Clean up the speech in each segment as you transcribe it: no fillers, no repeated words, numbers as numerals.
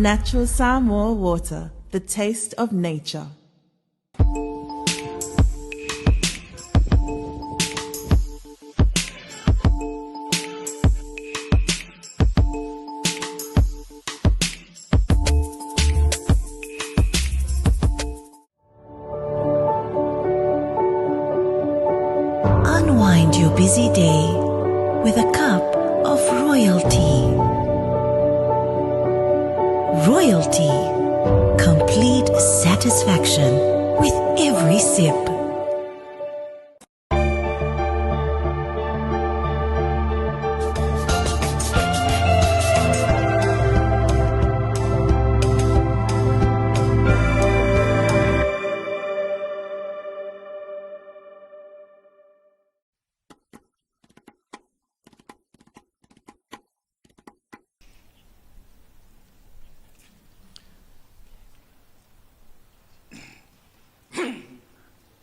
Natural Samoa water, the taste of nature. Unwind your busy day with a cup of royal tea. Royal tea, complete satisfaction with every sip.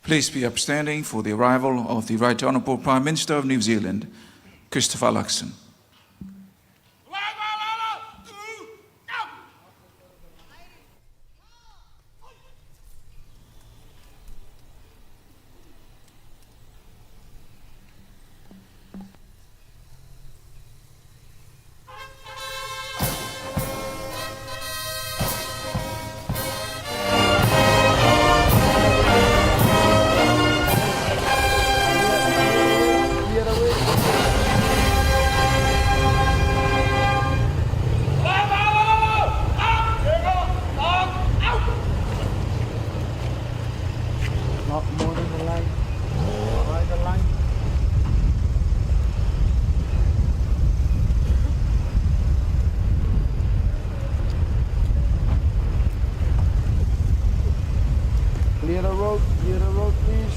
Please be upstanding for the arrival of the Right Honourable Prime Minister of New Zealand, Christopher Luxon. Clear the road, please.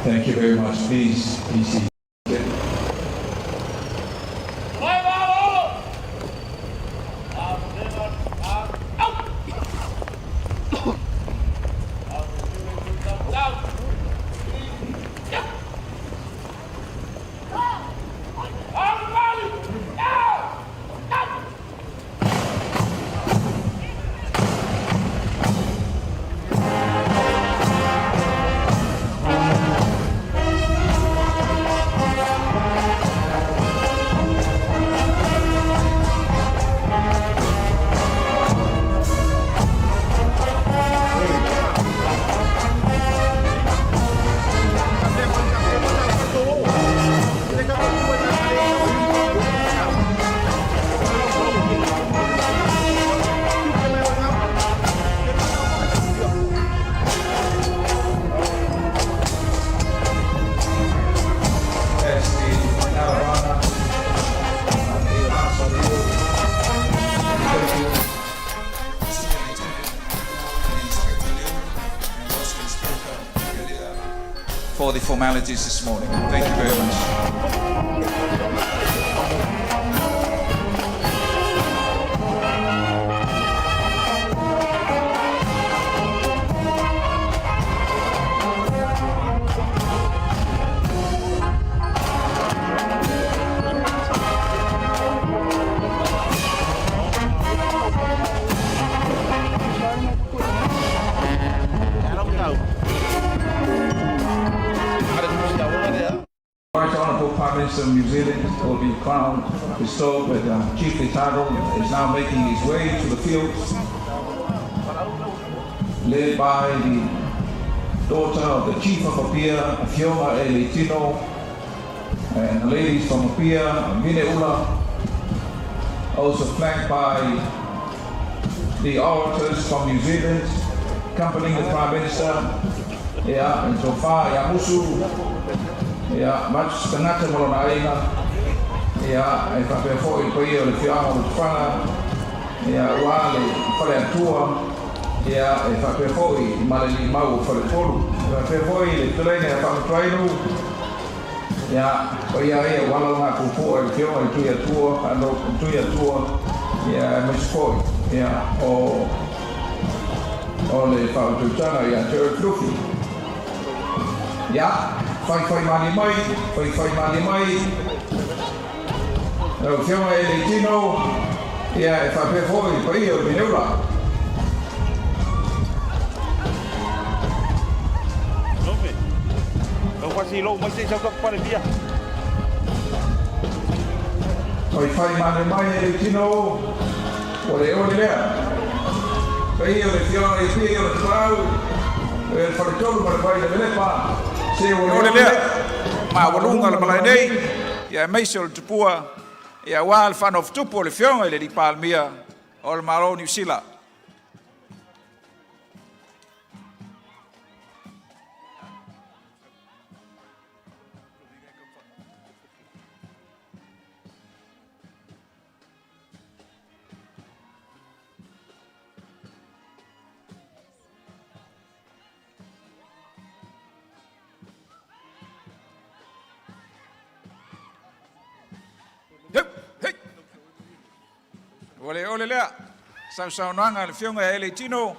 Thank you very much. Please be seated. For the formalities this morning. Thank you very much. Right Honourable Prime Minister of New Zealand will be crowned, bestowed with the chiefly title, is now making his way to the fields, led by the daughter of the Chief of Apia, Fiona Ele'ele, and the ladies from Apia, Mineula, also flanked by the orators from New Zealand, accompanying the Prime Minister, and so far, Yamusu, much tangata mo na ainga e whapea i koe o le whianga o le whanga wale whare atua e whapea i mareli mau o whare tolu whapea i le tulene a whamatuainu o ia wala ngā kukua i whianga i tui atua ano tui atua mesukoi o le whaututanga i a Terry Fluffy Fai mani mai. Nau whionga Ele'ele, e whapea hoi, pai o Mineula. Nome, au whasi lau, mai se sau kakapare pia. Fai mani mai Ele'ele, o le lea. Pai o le whionga e pia o le whau, e le wharetolu ma le pai le melepa. Ole'ele, ma walunga le malai nei, ia meise o le tupua, ia wā le whanof tupu o le whionga i le ripalmia o le malo New Zealand. Ole lea, sau nanga le whionga e Ele'ele,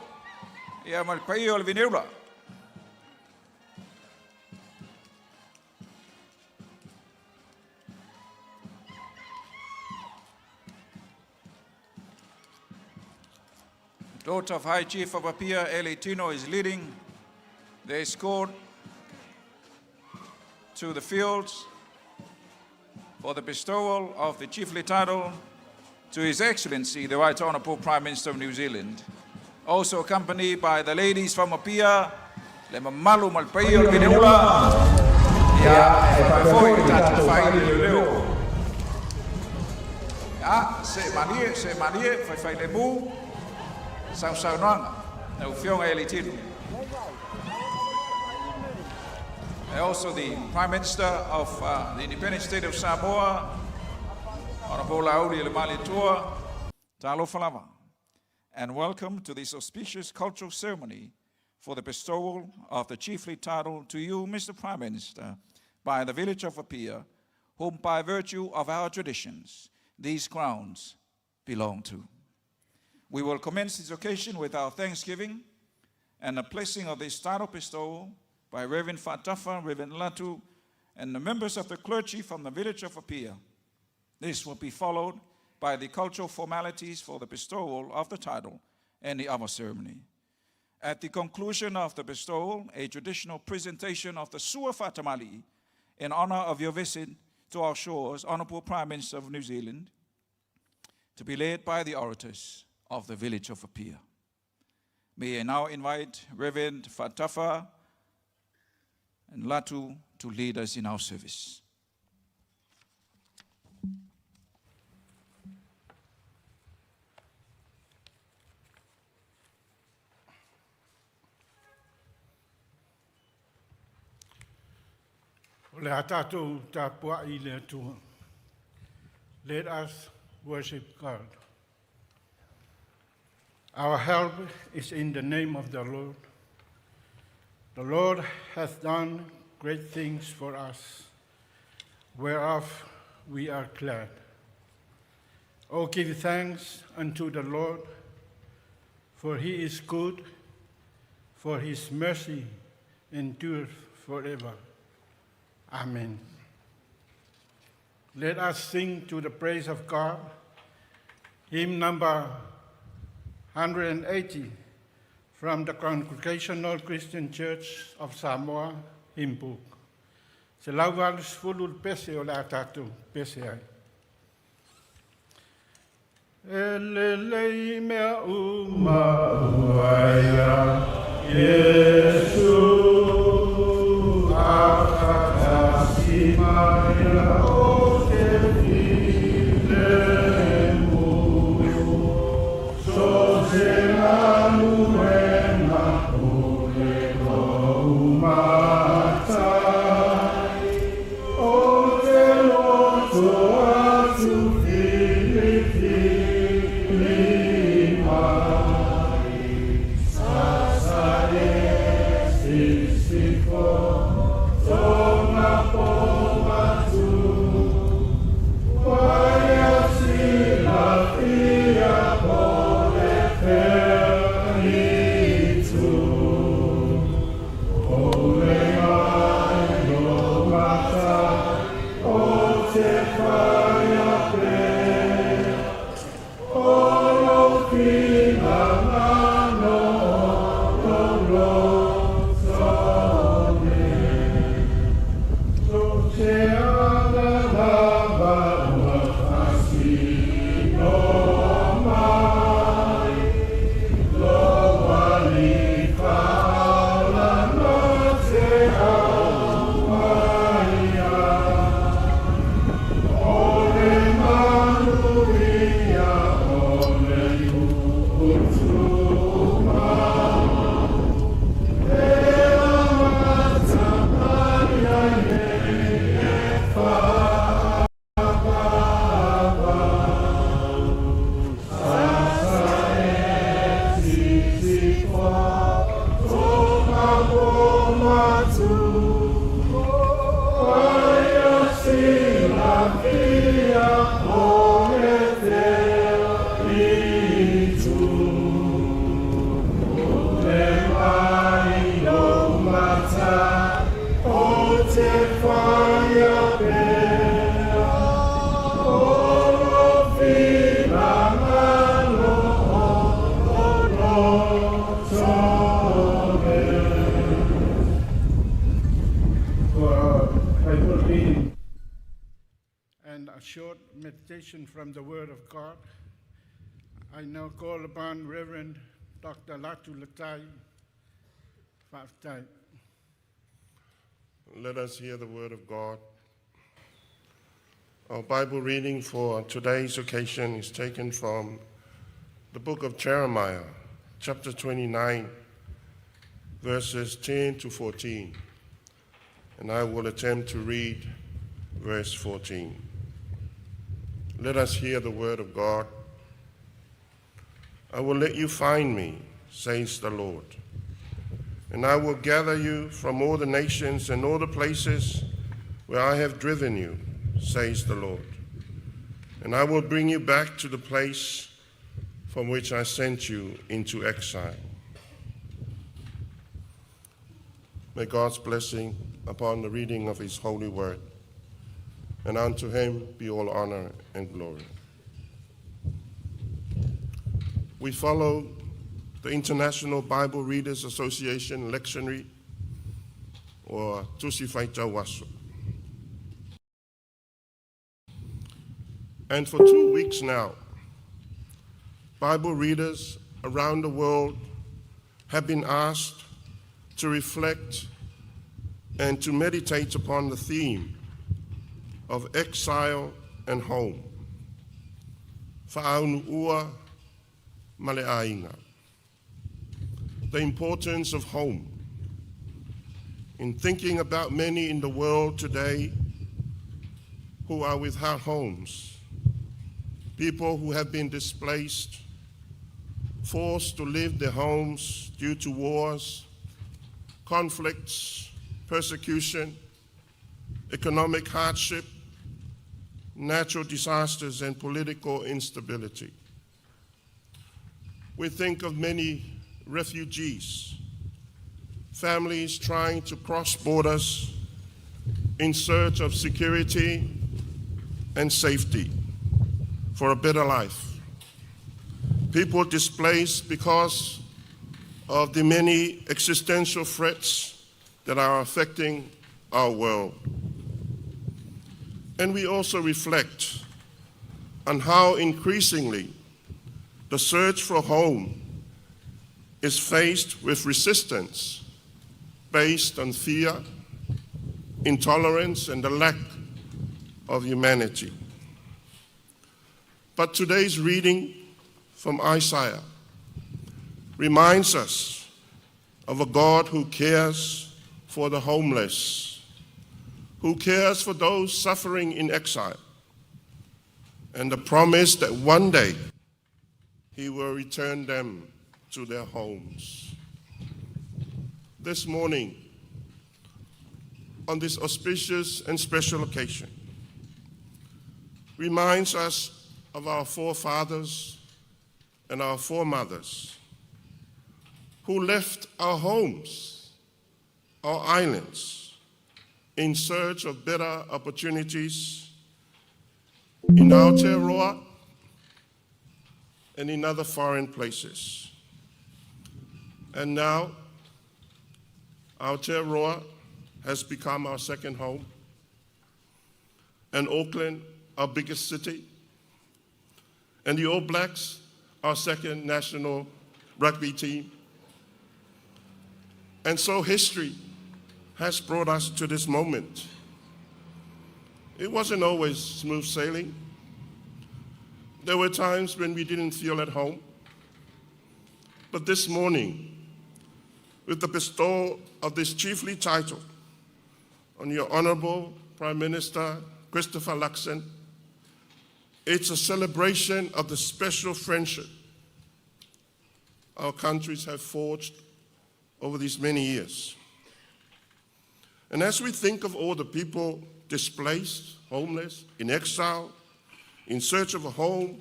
ia ma le pai o le Mineula. Daughter of High Chief of Apia, Ele'ele, is leading the escort to the fields for the bestowal of the chiefly title to His Excellency, the Right Honourable Prime Minister of New Zealand, also accompanied by the ladies from Apia, le mamalu malpai o Mineula, foi tatu fai le leo. Se manie, fai le mu, sau nanga, na whionga Ele'ele. And also the Prime Minister of the Independent State of Samoa, Honorable Laaulialemalietoa, Talo Falava, and welcome to this auspicious cultural ceremony for the bestowal of the chiefly title to you, Mr. Prime Minister, by the village of Apia, whom by virtue of our traditions, these crowns belong to. We will commence this occasion with our thanksgiving and the placing of this title bestowal by Reverend Fatafa, Reverend Latu, and the members of the clergy from the village of Apia. This will be followed by the cultural formalities for the bestowal of the title and the Ava Ceremony. At the conclusion of the bestowal, a traditional presentation of the Ssmoa Fatamali in honor of your visit to our shores, Honorable Prime Minister of New Zealand, to be led by the orators of the village of Apia. May I now invite Reverend Fatafa and Latu to lead us in our service. Let us worship God. Our help is in the name of the Lord. The Lord hath done great things for us, whereof we are glad. O give thanks unto the Lord, for he is good, for his mercy endureth forever. Amen. Let us sing to the praise of God, hymn number 180 from the Congregational Christian Church of Samoa hymn book. Se lauvalus fulul pese o la tatu pese ai. Ele'ele mea umaua Yesu. From the Word of God, I now call upon Reverend Dr. Laaulialemalietoa. Let us hear the Word of God. Our Bible reading for today's occasion is taken from the book of Jeremiah, chapter 29, verses 10 to 14. And I will attempt to read verse 14. Let us hear the word of God. I will let you find me, says the Lord, And I will gather you from all the nations and all the places where I have driven you, says the Lord. And I will bring you back to the place from which I sent you into exile. May God's blessing upon the reading of his holy word, and unto him be all honor and glory. We follow the International Bible Readers Association lectionary, or Tuisinavemauluomotootua. And for 2 weeks now, Bible readers around the world have been asked to reflect and to meditate upon the theme of exile and home. Laaulialemalietoa. The importance of home. In thinking about many in the world today who are without homes, people who have been displaced, forced to leave their homes due to wars, conflicts, persecution, economic hardship, natural disasters, and political instability. We think of many refugees, families trying to cross borders in search of security and safety for a better life. People displaced because of the many existential threats that are affecting our world. And we also reflect on how increasingly the search for home is faced with resistance based on fear, intolerance, and the lack of humanity. But today's reading from Isaiah reminds us of a God who cares for the homeless, who cares for those suffering in exile, and the promise that one day he will return them to their homes. This morning, on this auspicious and special occasion, reminds us of our forefathers and our foremothers who left our homes, our islands, in search of better opportunities in Aotearoa and in other foreign places. And now, Aotearoa has become our second home, and Auckland, our biggest city, and the All Blacks, our second national rugby team. And so history has brought us to this moment. It wasn't always smooth sailing. There were times when we didn't feel at home. But this morning, with the bestowal of this chiefly title on your Honourable Prime Minister Christopher Luxon, it's a celebration of the special friendship our countries have forged over these many years. And as we think of all the people displaced, homeless, in exile, in search of a home,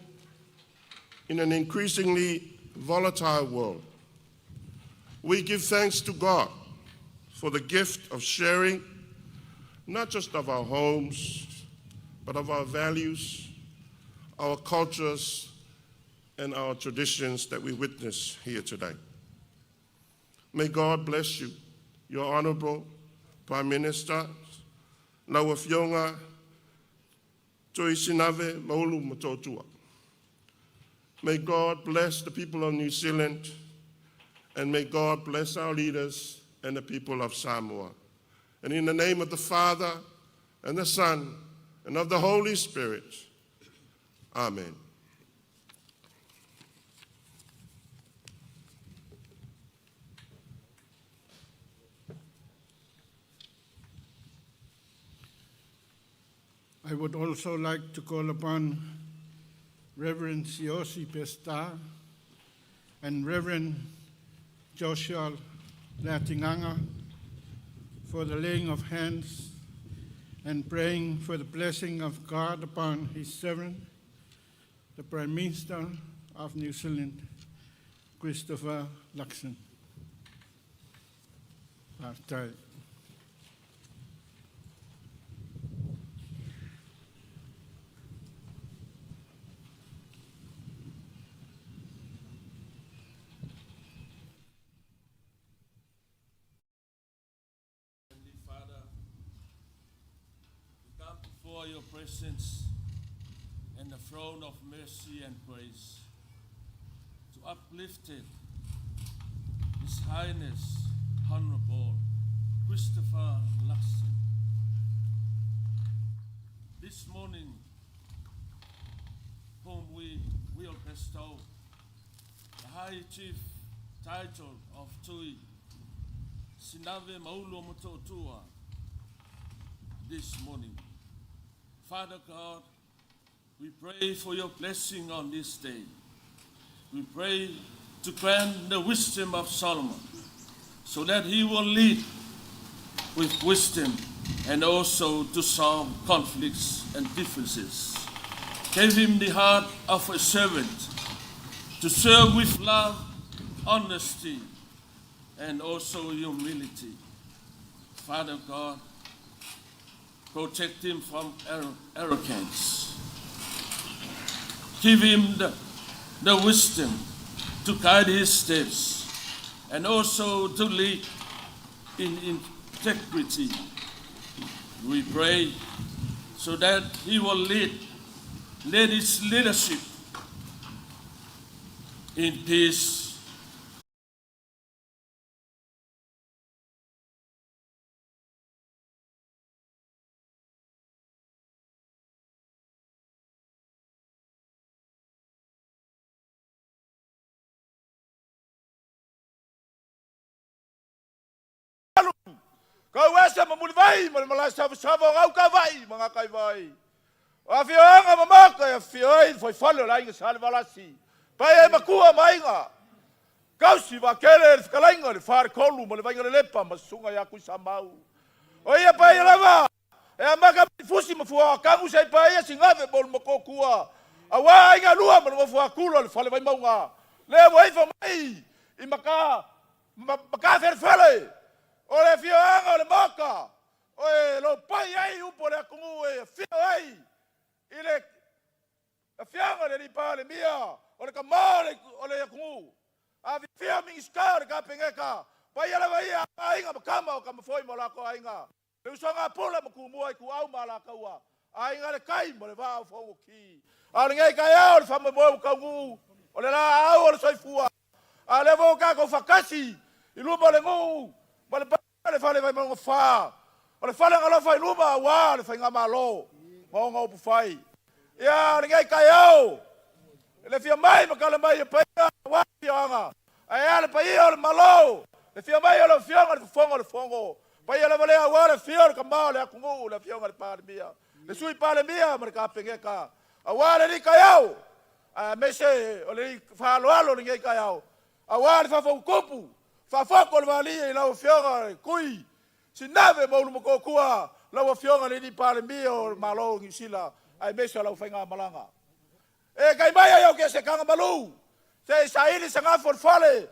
in an increasingly volatile world, we give thanks to God for the gift of sharing, not just of our homes, but of our values, our cultures, and our traditions that we witness here today. May God bless you, your Honourable Prime Minister, Leuatea, Tuisinavemauluomotootua. May God bless the people of New Zealand, and may God bless our leaders and the people of Samoa. And in the name of the Father, and the Son, and of the Holy Spirit, Amen. I would also like to call upon Reverend Siosi Pesta and Reverend Joshua Lea Tinganga, for the laying of hands and praying for the blessing of God upon his servant, the Prime Minister of New Zealand, Christopher Luxon. Matai. Father, we come before your presence and the throne of mercy and grace to uplift it, His Highness, Honorable Christopher Luxon. This morning, whom we will bestow the High Chief title of Tuisinavemauluomotootua this morning. Father God, we pray for your blessing on this day. We pray to grant the wisdom of Solomon so that he will lead with wisdom and also to solve conflicts and differences. Give him the heart of a servant to serve with love, honesty, and also humility. Father God, protect him from arrogance. Give him the wisdom to guide his steps and also to lead in integrity. We pray so that he will lead his leadership in peace. Kau asa mamulvai, malmala sa ngau ka vai, mga kai vai. A fianga mamaka ya fioi foi falo la inga salvalasi. Pai makua mainga. Kau si va kele kalainga le far kolu malvai ngale lepa masunga ya ku samau. Oia pai lava. E maka fusi mafua kangu sai pai singave bol makokua. Awa inga lua mafua kulo le fale vai maunga. Le vai fa mai. Imaka maka ferfele. Ole fioanga ole maka. Oe lo pai ai upo le kungu e fio ai. Ile fioanga le pa le mia. Ole ka male ole kungu. A fio mi skar ka pengeka. Pai ala vai ainga makama o ka mafoi mola ko ainga. Le usanga pola makumu ai ku au mala ka wa. Ainga le kai mo le va fongo ki. Ale ngai ka ya ole fa mo ka ngu. Ole la au ole soifua. Ale vo ka ko fakasi. Iluba le ngu. Ba le fale vai mo fa. Ole fale ngalo fai luma wa le fai ngamalo. Mo ngo pu fai. Ya ngai ka yao. Le fia mai makala mai pa wa fianga. Ai le pa ia le malo. Le fia mai le fianga le fongo. Pa ia le vale wa le fia ka ma le kungu le fianga le pa mia. Le sui pa le mia marka pengeka. Awa le ka yao. A mese ole fa lo alo ngai ka yao. Awa le fa fo kopu. Fa foko le vali e lau fianga kui. Ssmoa lau fianga le ni pale mio malo ngisila. Ai mesa lau fainga malanga. E kai mai au ke se kanga malu. Se saili sanga for fale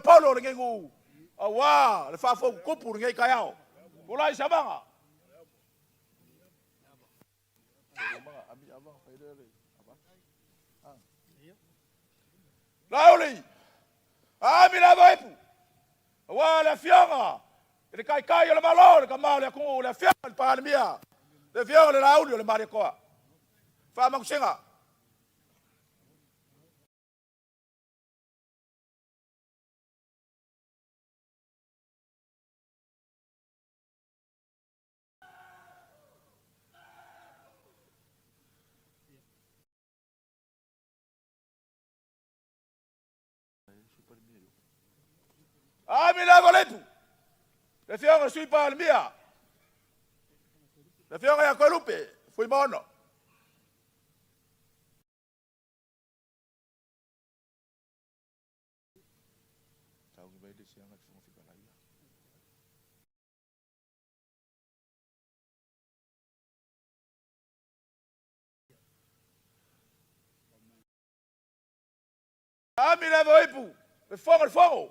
polo le ngu. Awa le fa fo kupu ngai kayao. Ulai sabanga. Lauli. Ami la vaipu. Wa la fianga. Le kai le malo le kamale le kungu le fianga le palmia. Le fianga le lauli le marikoa. Fa makusenga. Ami la valetu. Le fianga sui palmia. Le fianga ya kolupe. Fui mono. Tau ngi vai de sianga fungo fica lá. Ami le voipu. Le fongo.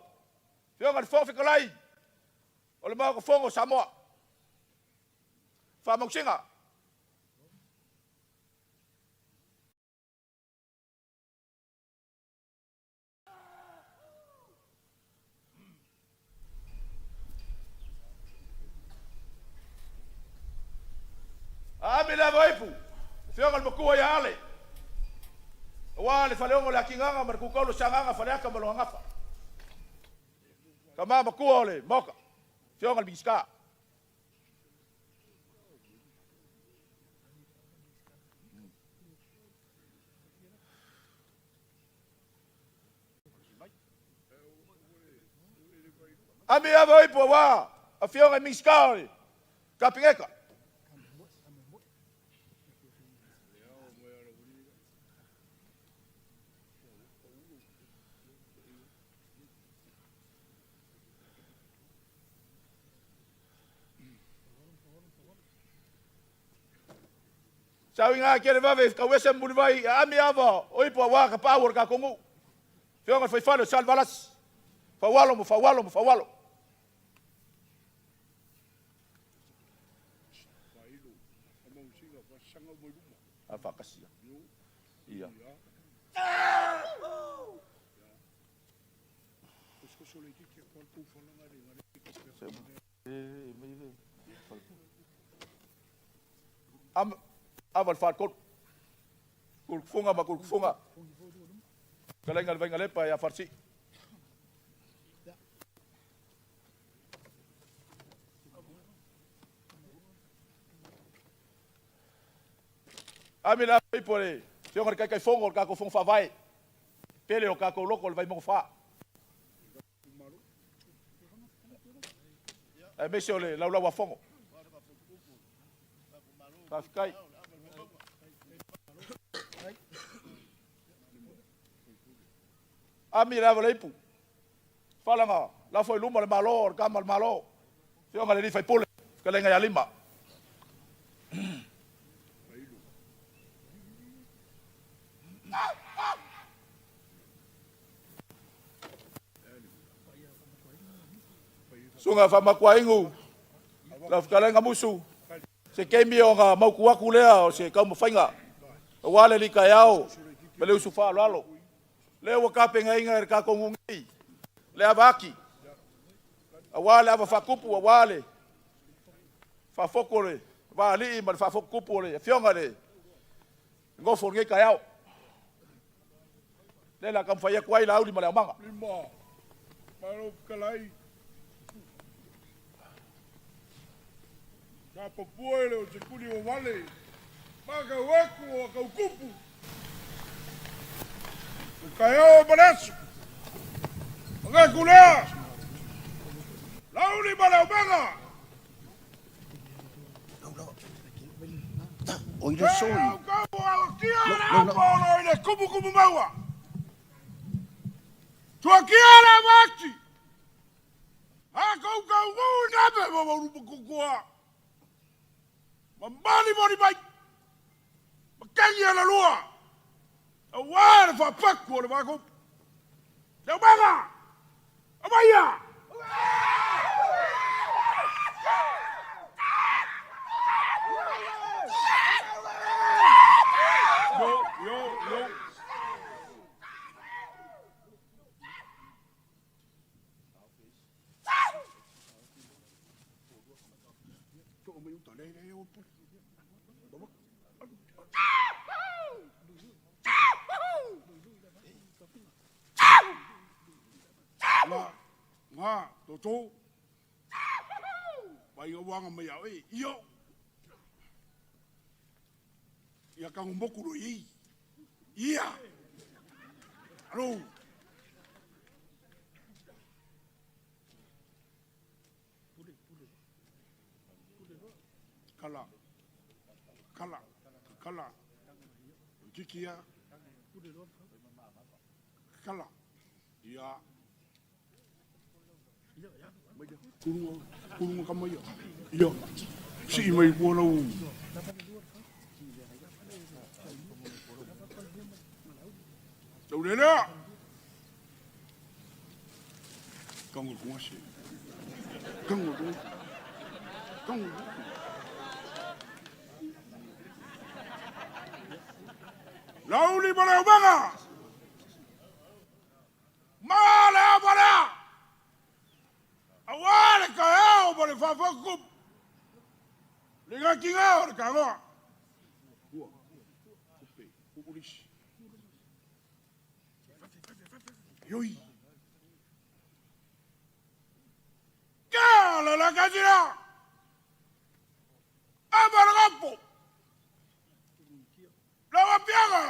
Fionga le fongo fikalai. O le mau ko fongo Samoa. Fa moksinga. Ami le voipu. Fionga le mokua ya ale. Wale faleongo la kinganga markukolo sanganga faleaka malongafa. Kama makua ole moka. Fionga biska. Ami ava ipo wa. A fionga biska ole. Kapingeka. Sau inga kere vave ka wese mulivai ami ava oipo wa ka power ka kongu. Fionga foi falo salvalas. Fawalo. Apa kasia. Iya. Amal fat kol funga ma kul funga kalengal venga pa ya farsi amila ipole siongar kai fongo ka ko fong fa vai pele o ka ko loko vai mo fa mesole la wa fongo kai Ami la voleipu. Falanga, la foi luma le malo, kamal malo. Fionga le fai pole, kalenga ya lima. Sunga fa makwaingu. La kalenga musu. Se kemi onga mau kuaku lea o se kau mafainga. Wale li kayao. Bele usufa lalo. Leo kapenga inga ka kongungi. Le avaki. Awale ava fakupu awale. Fa fokole. Va ali mal fa fokupu le fionga le. Ngo forge kayao. Le la kam faya kwai laudi mala manga. Lima. Malo kalai. Na popuele o te kuni o wale. Maka waku o kaukupu. Kayao balasu. Nga kulea. Lauli mala manga. Oira soi. No, ile kumu maua. Tuakiana mati. Hako nabe kukua. Mambali mori bai. Makanyi ala lua. Awara fa pakku ole bako. Dabanga. Abaya. Yo. Nga, toto. Pai wanga mai au iyo. Ia ka ngomboku ro i. Ia. Alo. Kala. Kikia. Kala. Ia. Kurunga kamaya. Iya. Si mai buona u. Tau nena. Kangol kumasi. Kangol tu. Kangol. Lauli bala banga. Mala bala. Awal kaya bala fafakup. Liga kinga or kango. Yoi. Kala la kajira. Abara gapo. La piaga.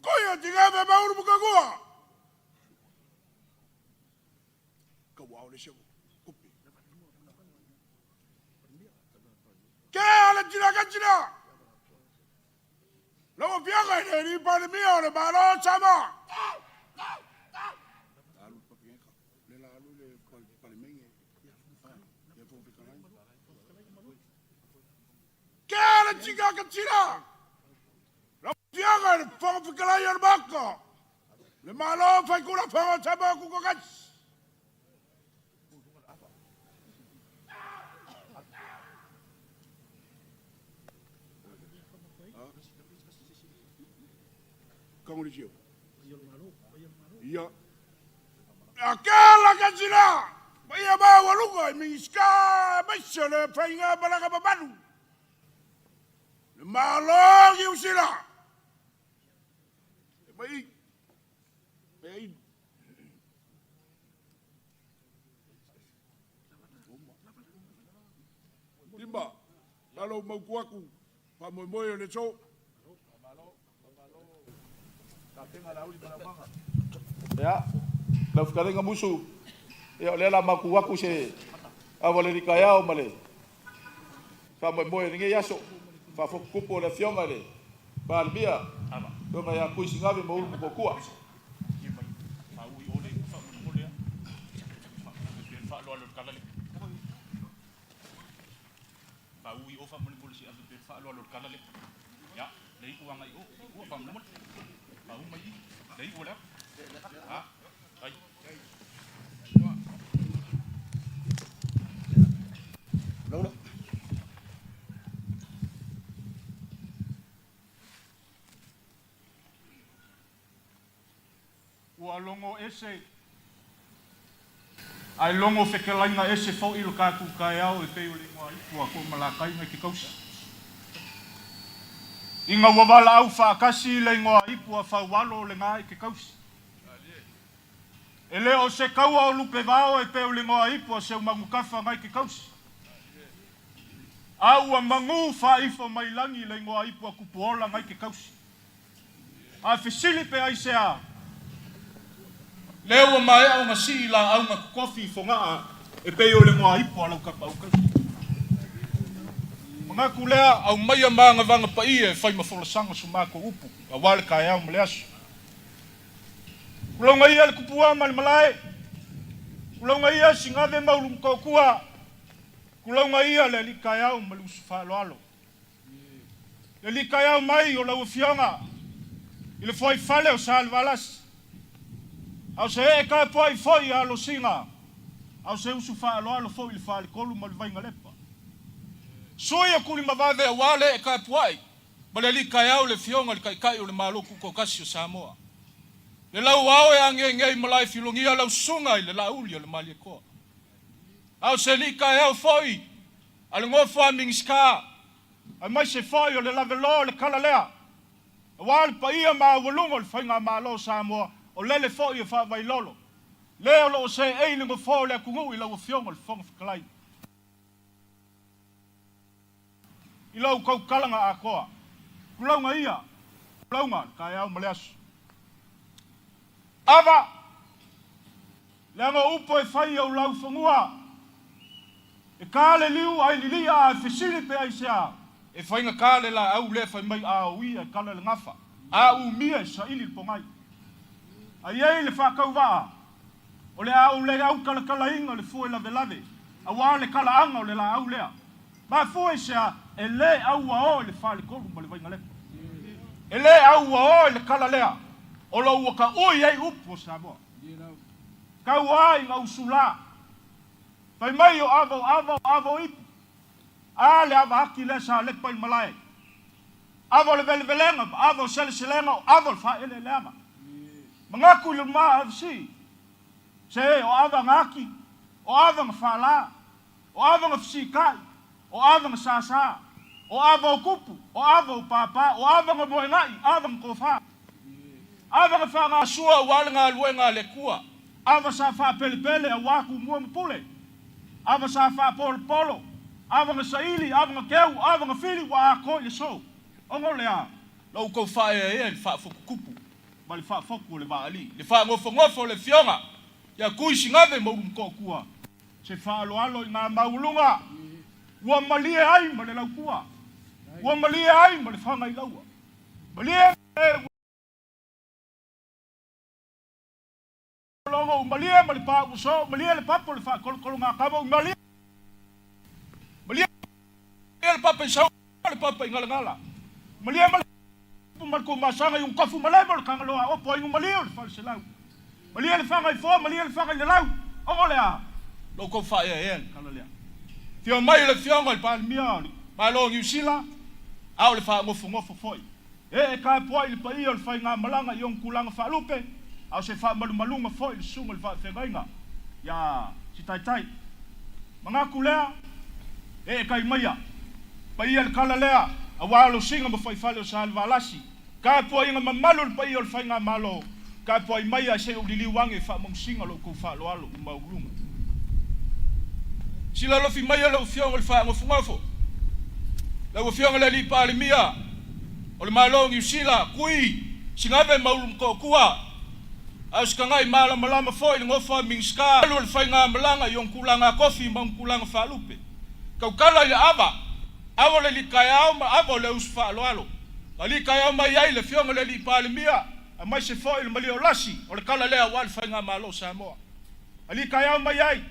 Koyo tigabe bauru bukagua. Kawa ole shego. Kupi. Kala tira kajira. La piaga ni para mí o le balo chama. Kala chica kachira. La piaga le pongo fikala yerbako. Le malo fai kula pongo chama kukokach. Kamu di siapa? Iya. Akala kachira. Baya ba walugo miska basole fainga balaga babanu. Malo giusira. Baik. Baik. Timba. Kalau mau kuaku, pamoy le cho. Ya, lau fikarenga musu. Ya lela maku waku se awale ni kaya o male. Fa mo ni yaso. Fa fo kupo le fionga le. Ba bia. Do ma ya Tuisinavemauluomotootua. Fa ui ole fa mo le. Fa lo kala le. Fa ui o fa mo le si ave fa lo kala le. Ya, lei uanga i o fa mo. Fa u mai. Lei ola. Ah. Ai. Đâu đó. Ua longo ese. Ai longo whekelainga ese fau ilo kāku kai au e peo le ngoa ipua ko malakai mai ki kausa. Inga wawala au whaakasi le ngoa ipua whaualo le ngā ki kausa. E leo se kaua o lupe vao e peo le ngoa ipua se umangukafa ngai ki kausa. Au a mangu whaifo mai langi le ngoa ipua kupuola ngai ki kausa. A whisili pe ai se a. Leo mai au ngasi la au nga kofi fonga e peo le ngoa ipua lau kapa au kausa. Mga kulea au mai amanga vanga pa ie whai mafola sanga sumako upu. A wale kai au maleasu. Kulonga ia le kupua mali malae. Kulonga ia Tuisinavemauluomotootua. Kulonga ia le likai au mali usufa alo. Le likai au mai o lau fionga. Ile foi fale o salvalas. Au se e kai poi foi alo singa. Au se usufa alo foi le fale kolu mali vainga lepa. Soia kuli mavave a wale e kai poi. Ma le likai au le fionga le kai o le maloku kokasi o Samoa. Le lau au e ange malai filongia lau sunga i le Laaulialemalietoa. Au se likai au foi. Ale ngofo a mingiska. Ai mai se foi o le lavelo le kalalea. Wal pa ia ma walungo le whainga malo Samoa. O lele foi e wha vailolo. Leo lo se eile ngofo le kungu i lau fionga le whonga whakalai. I lau kau kalanga a koa. Kulaunga ia. Kulaunga kai au maleasu. Ava. Lenga upo e whai au lau whangua. E kāle liu ai lili a whisiri pe ai sea. E whainga kāle la au le whai mai a ui e kala le ngafa. A u mia sa ili pongai. A iei le whakau waa. O le au le au kala inga le fue la velave. A waa le kala anga o le la au lea. Ma fue sea e le au a o le whale koru ma le vainga lepa. E le au a o le kala lea. O lo ua ka oi ai upo Samoa. Ka uai ngā usula. Pai mai o avo ipu. A le ava haki le sa le pai malai. Avo le vele velenga, avo sele selenga, avo le fa ele leanga. Mangaku le maa avsi. Se o ava ngaki, o ava ngafala, o ava ngafsikai, o ava ngasasa, o ava kupu, o ava papa, o ava ngamoengai, ava ngofa. Ava ngafa nga sua wale nga luenga le kua. Ava sa fa pele a waku mua mpule. Ava sa fa polo. Ava ngasaili, ava ngakeu, ava ngafili wa ako le so. Ongo lea, lau kou fa le fa fukukupu. Ma le fa foku le vaali. Le fa ngofo le fionga. Ya Tuisinavemauluomotootua. Se fa alo i ngā maulunga. Ua malie ai ma le laukua. Ua malie ai ma le whanga i laua. Malie longo malie ma le pa uso, malie le papo le fa kolonga kamo, malie le papa i sau, le papa i ngala. Malie ma le marko masanga yung kafu malema le kangaloa opo yung malie le fa se lau. Malie le whanga i fo, malie le whanga i le lau. Ongo lea. Loko wha ea kala lea. Fio mai le fionga i palmia, malo New Zealand, au le wha ngofo foi. E ka poi le pai o le whai ngā malanga i on kulanga wha lupe, au se wha malunga foi le sunga le wha whengainga. Ya, si tai. Mga kulea, e kai maia. Pai le kala lea, a walo singa ma whai whale o sa alvalasi. Ka poi inga mamalu le pai o le whai ngā malo. Ka poi mai a se ulili wange fa mongsinga lo ko fa lo alo maulunga. Sila lo fi mai lo fionga le fa ngofungofo. La fionga le li pa le mia. O le malo ngi sila kui Tuisinavemauluomotootua. As ka ngai malama foi le ngofa mingska lo le fainga malanga yon kulanga kofi mang kulanga fa lupe. Kau kala le ava. Avo le li kaya ma avo le usfa lo alo. Ali kaya mai ai le fionga le li pa le mia. A mai se foi le malio lasi o le kala lea wal whainga malo Samoa. Ali kaya mai ai,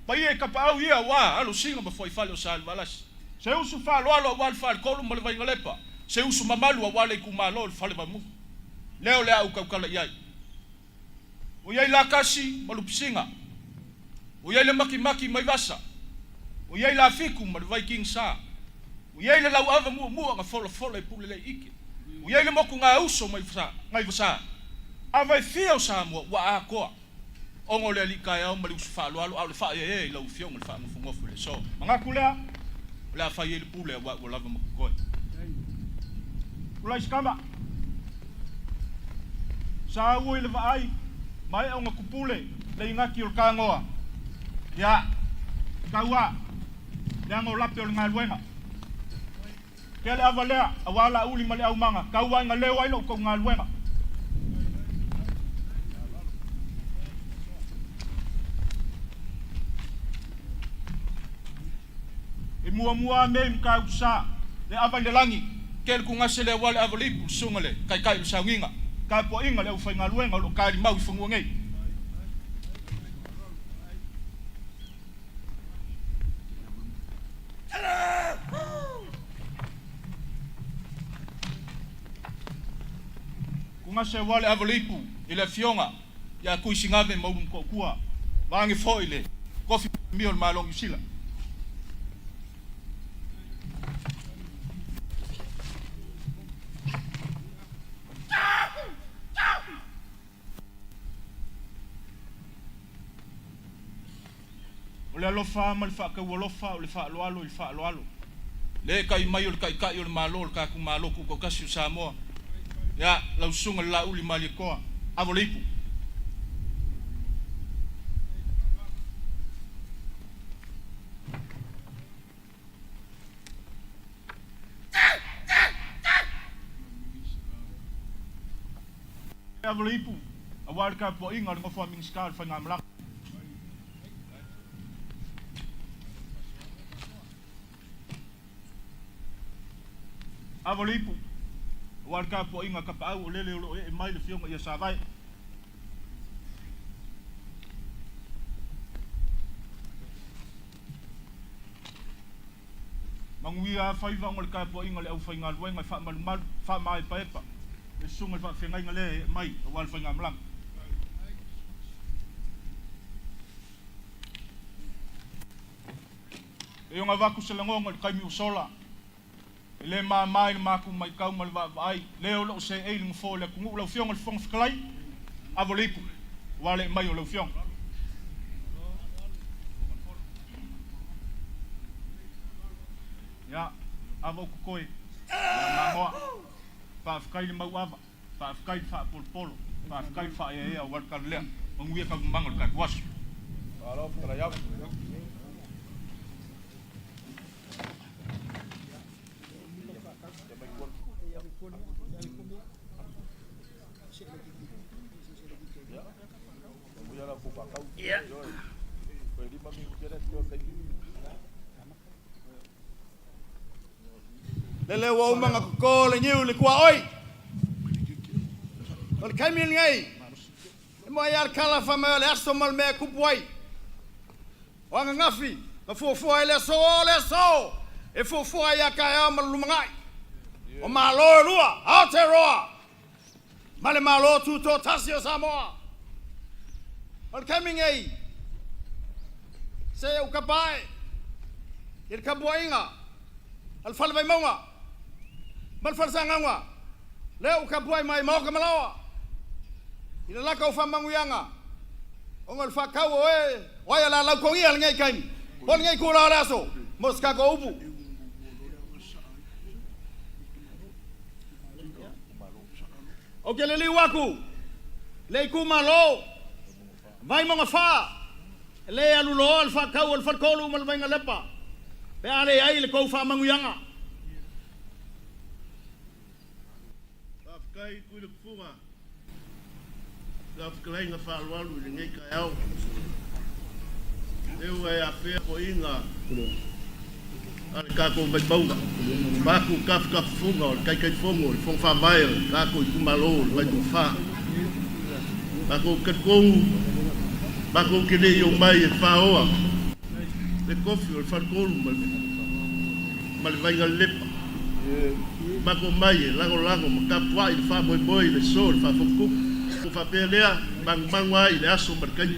pai e kapau ia wa alo singa ma foi fale o sa alvalasi. Se usu falo alo wal fale kolu ma le vainga lepa. Se usu mamalu a wale ku malo le fale mamu. Leo lea au kala iai. O iai la kasi malupisinga. O iai le maki mai vasa. O iai la fiku ma le Viking sa. O iai le lau ava mua nga fola i pule le ike. O iai le moku ngā uso ngai vasa. Awai fio Samoa wa akoa. Ongo le li kai au mali usu whaalo au le wha e lau fionga le wha ngofungofo le so. Mga kulea, le a whai e le pule wa lava makukoi. Kulai skama. Sa ui le vaai, mai au ngakupule le ingaki o le kāngoa. Ya, kaua, le ango lape o le ngā luenga. Kele avalea, awala uli mali au manga. Kaua inga leo aino ko ngā luenga. E mua me mka usa. Le ava le langi. Kele kungase le wale avalipu sungale. Kai le saunginga. Kai po inga le ufai ngā luenga. Lo kai mau i funguangei. Ngase wale avalipu ile fionga ya Tuisinavemauluomotootua vange foile kofi mio malo New Zealand. Ole alofa mal fa ka wolofa ole fa lo alo le kai mai ole kai ole malo ka ku malo ku kasi Samoa. Ya, lau sunga Laaulialemalietoa, avolipu. Avolipu, awal ka po inga le ngofa mingska le whainga malaka. Avolipu. Warka po inga kapau lele lo e mai le fionga ia savai. Manguia fai vang le ka po inga le au fai ngal wenga fa mal fa mai pa epa. e sunga fa fengai ngale mai wal fa ngamlang e nga vaku selangonga kai mi usola le ma mai ma ku mai kau mal va ai le o se e ling fo le ku lo fiong al fong fklai avolipu wale mai o lo fiong ya avo ku koi na moa pa fkai ma wava pa fkai fa pol pa fkai fa e wal kan le ngui ka mangol ka was alo tra ya le wo manga ko le nyu le kwa oi ol kamil ngai mo yar kala fa ma le aso mal me ku boy wa ngafi ka fo le so e fo ya ka ya mal lumangai o ma lo lua a te roa male ma lo tu to tasio Samoa ol kamil ngai se o ka bai ir ka boinga al fal vai monga mal fal sanganga leo ka boy mai mo ka malawa ina la ka fa manguyanga ongal fa ka o e wa ya la ko ngi al ngai kain pon ngai ku la so mos ka ko ubu o ke le liwaku le ku malo vai monga fa le alu lo al fa ka o al fa ko lu mal vai ngalepa pe ale ai le ko fa manguyanga kai ku le fuga la fklai nga fa alwalu le ngai ka au e wa ya fe ko inga al ka ko vai bauga ba ku ka fuga kai kai fongo fong fa mai ka ko ku malo vai tu fa ba ko ka kong ba ko ke le yo mai fa oa le kofi o fa ko mal vai nga lepa bako mai lago makapua il fa boy le sol fa foku ko fa pelea bang wa il aso markai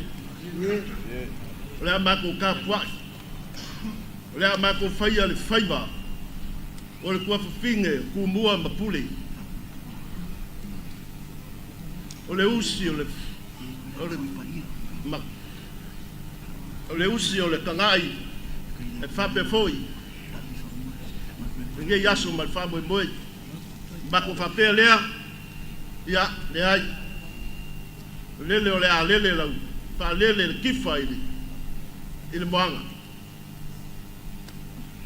le mako kapua le mako faia le faiba o le kwa finge ku mua mapule o le usi o le usi o le kangai e fa pe foi nge yaso mal fa boy ba ko fa pelea ya le ai lele ole a lele la fa lele kifa ile mwanga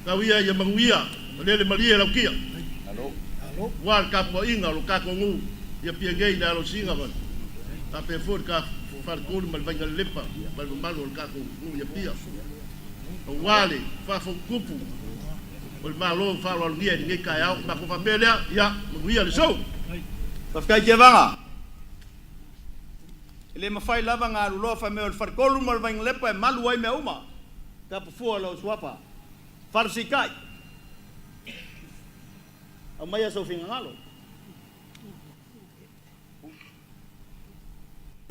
ka wia ya mangwia lele malia la kia alo wa ka po inga lo ka ko ngu ya piege ina lo singa ba ta pe for ka fa ko mal vanga lepa mal lo ka ko ngu ya pia wale fa fo kupu ol malo fa lo ngia ni ka ya ba ko fa pelea ya mangwia le so pa fkai ke vanga ele mafai lava nga lo fa me ol farkolu mal vang lepa malu ai me uma ka fu lo swapa farsikai amaya so finga ngalo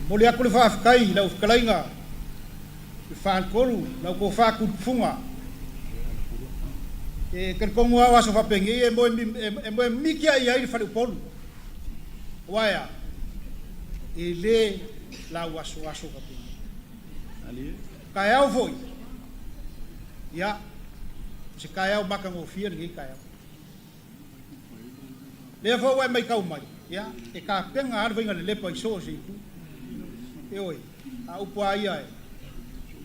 mole aku le fa fkai la ufkalainga fa kolu la ko fa ku funga e kan ko ngwa wa so fa pengi e mo mikia ia fa polu waya ele la waso ka pengi ali kaya foi ya se kaya maka ngo fier ngi kaya le fo wa mai kau mai ya e ka penga ar venga le pa so se ku e oi a upo ai ai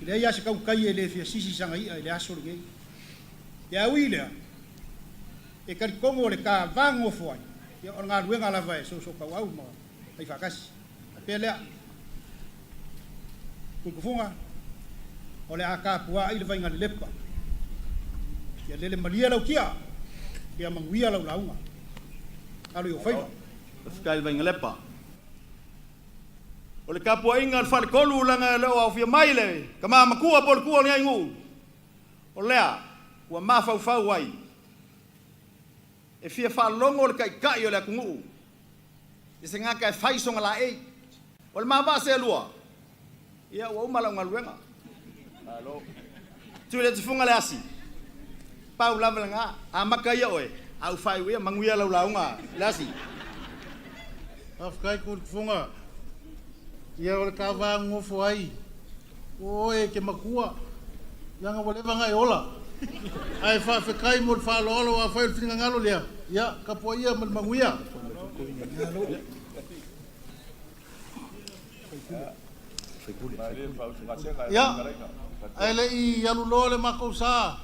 le ya se kau kai le fia sisi sanga ai le aso ngi ya wile e ka kongo le ka vango foi ya on nga luenga la vai so ka wau mo ai fakas pele ku kufunga ole aka pua ai le vainga lepa ya lele malia lau kia ya mangwia lau launga alu yo fai fkai vainga lepa ole ka pua inga fal kolu langa lo au fia maile kama makua bol ku ole ngu ole wa mafa fa wai e fia fa longo le kai kai ole ku Isa nga kay fai so ngala e. Wal maba se lua. Ia wa umala ngaluenga. Halo. Tu le tfunga le asi. Pau lava nga amakaya oe. Au fai we manguia launga. Lasi. Afkai ku funga. Ia ora ka va ngofo ai. Oe ke makua. Yang wale vanga ola. Ai fa kai mo fa lolo wa fa finga ngalo lea. Ya kapoia manguia. Ya, ele I alu lole makousa.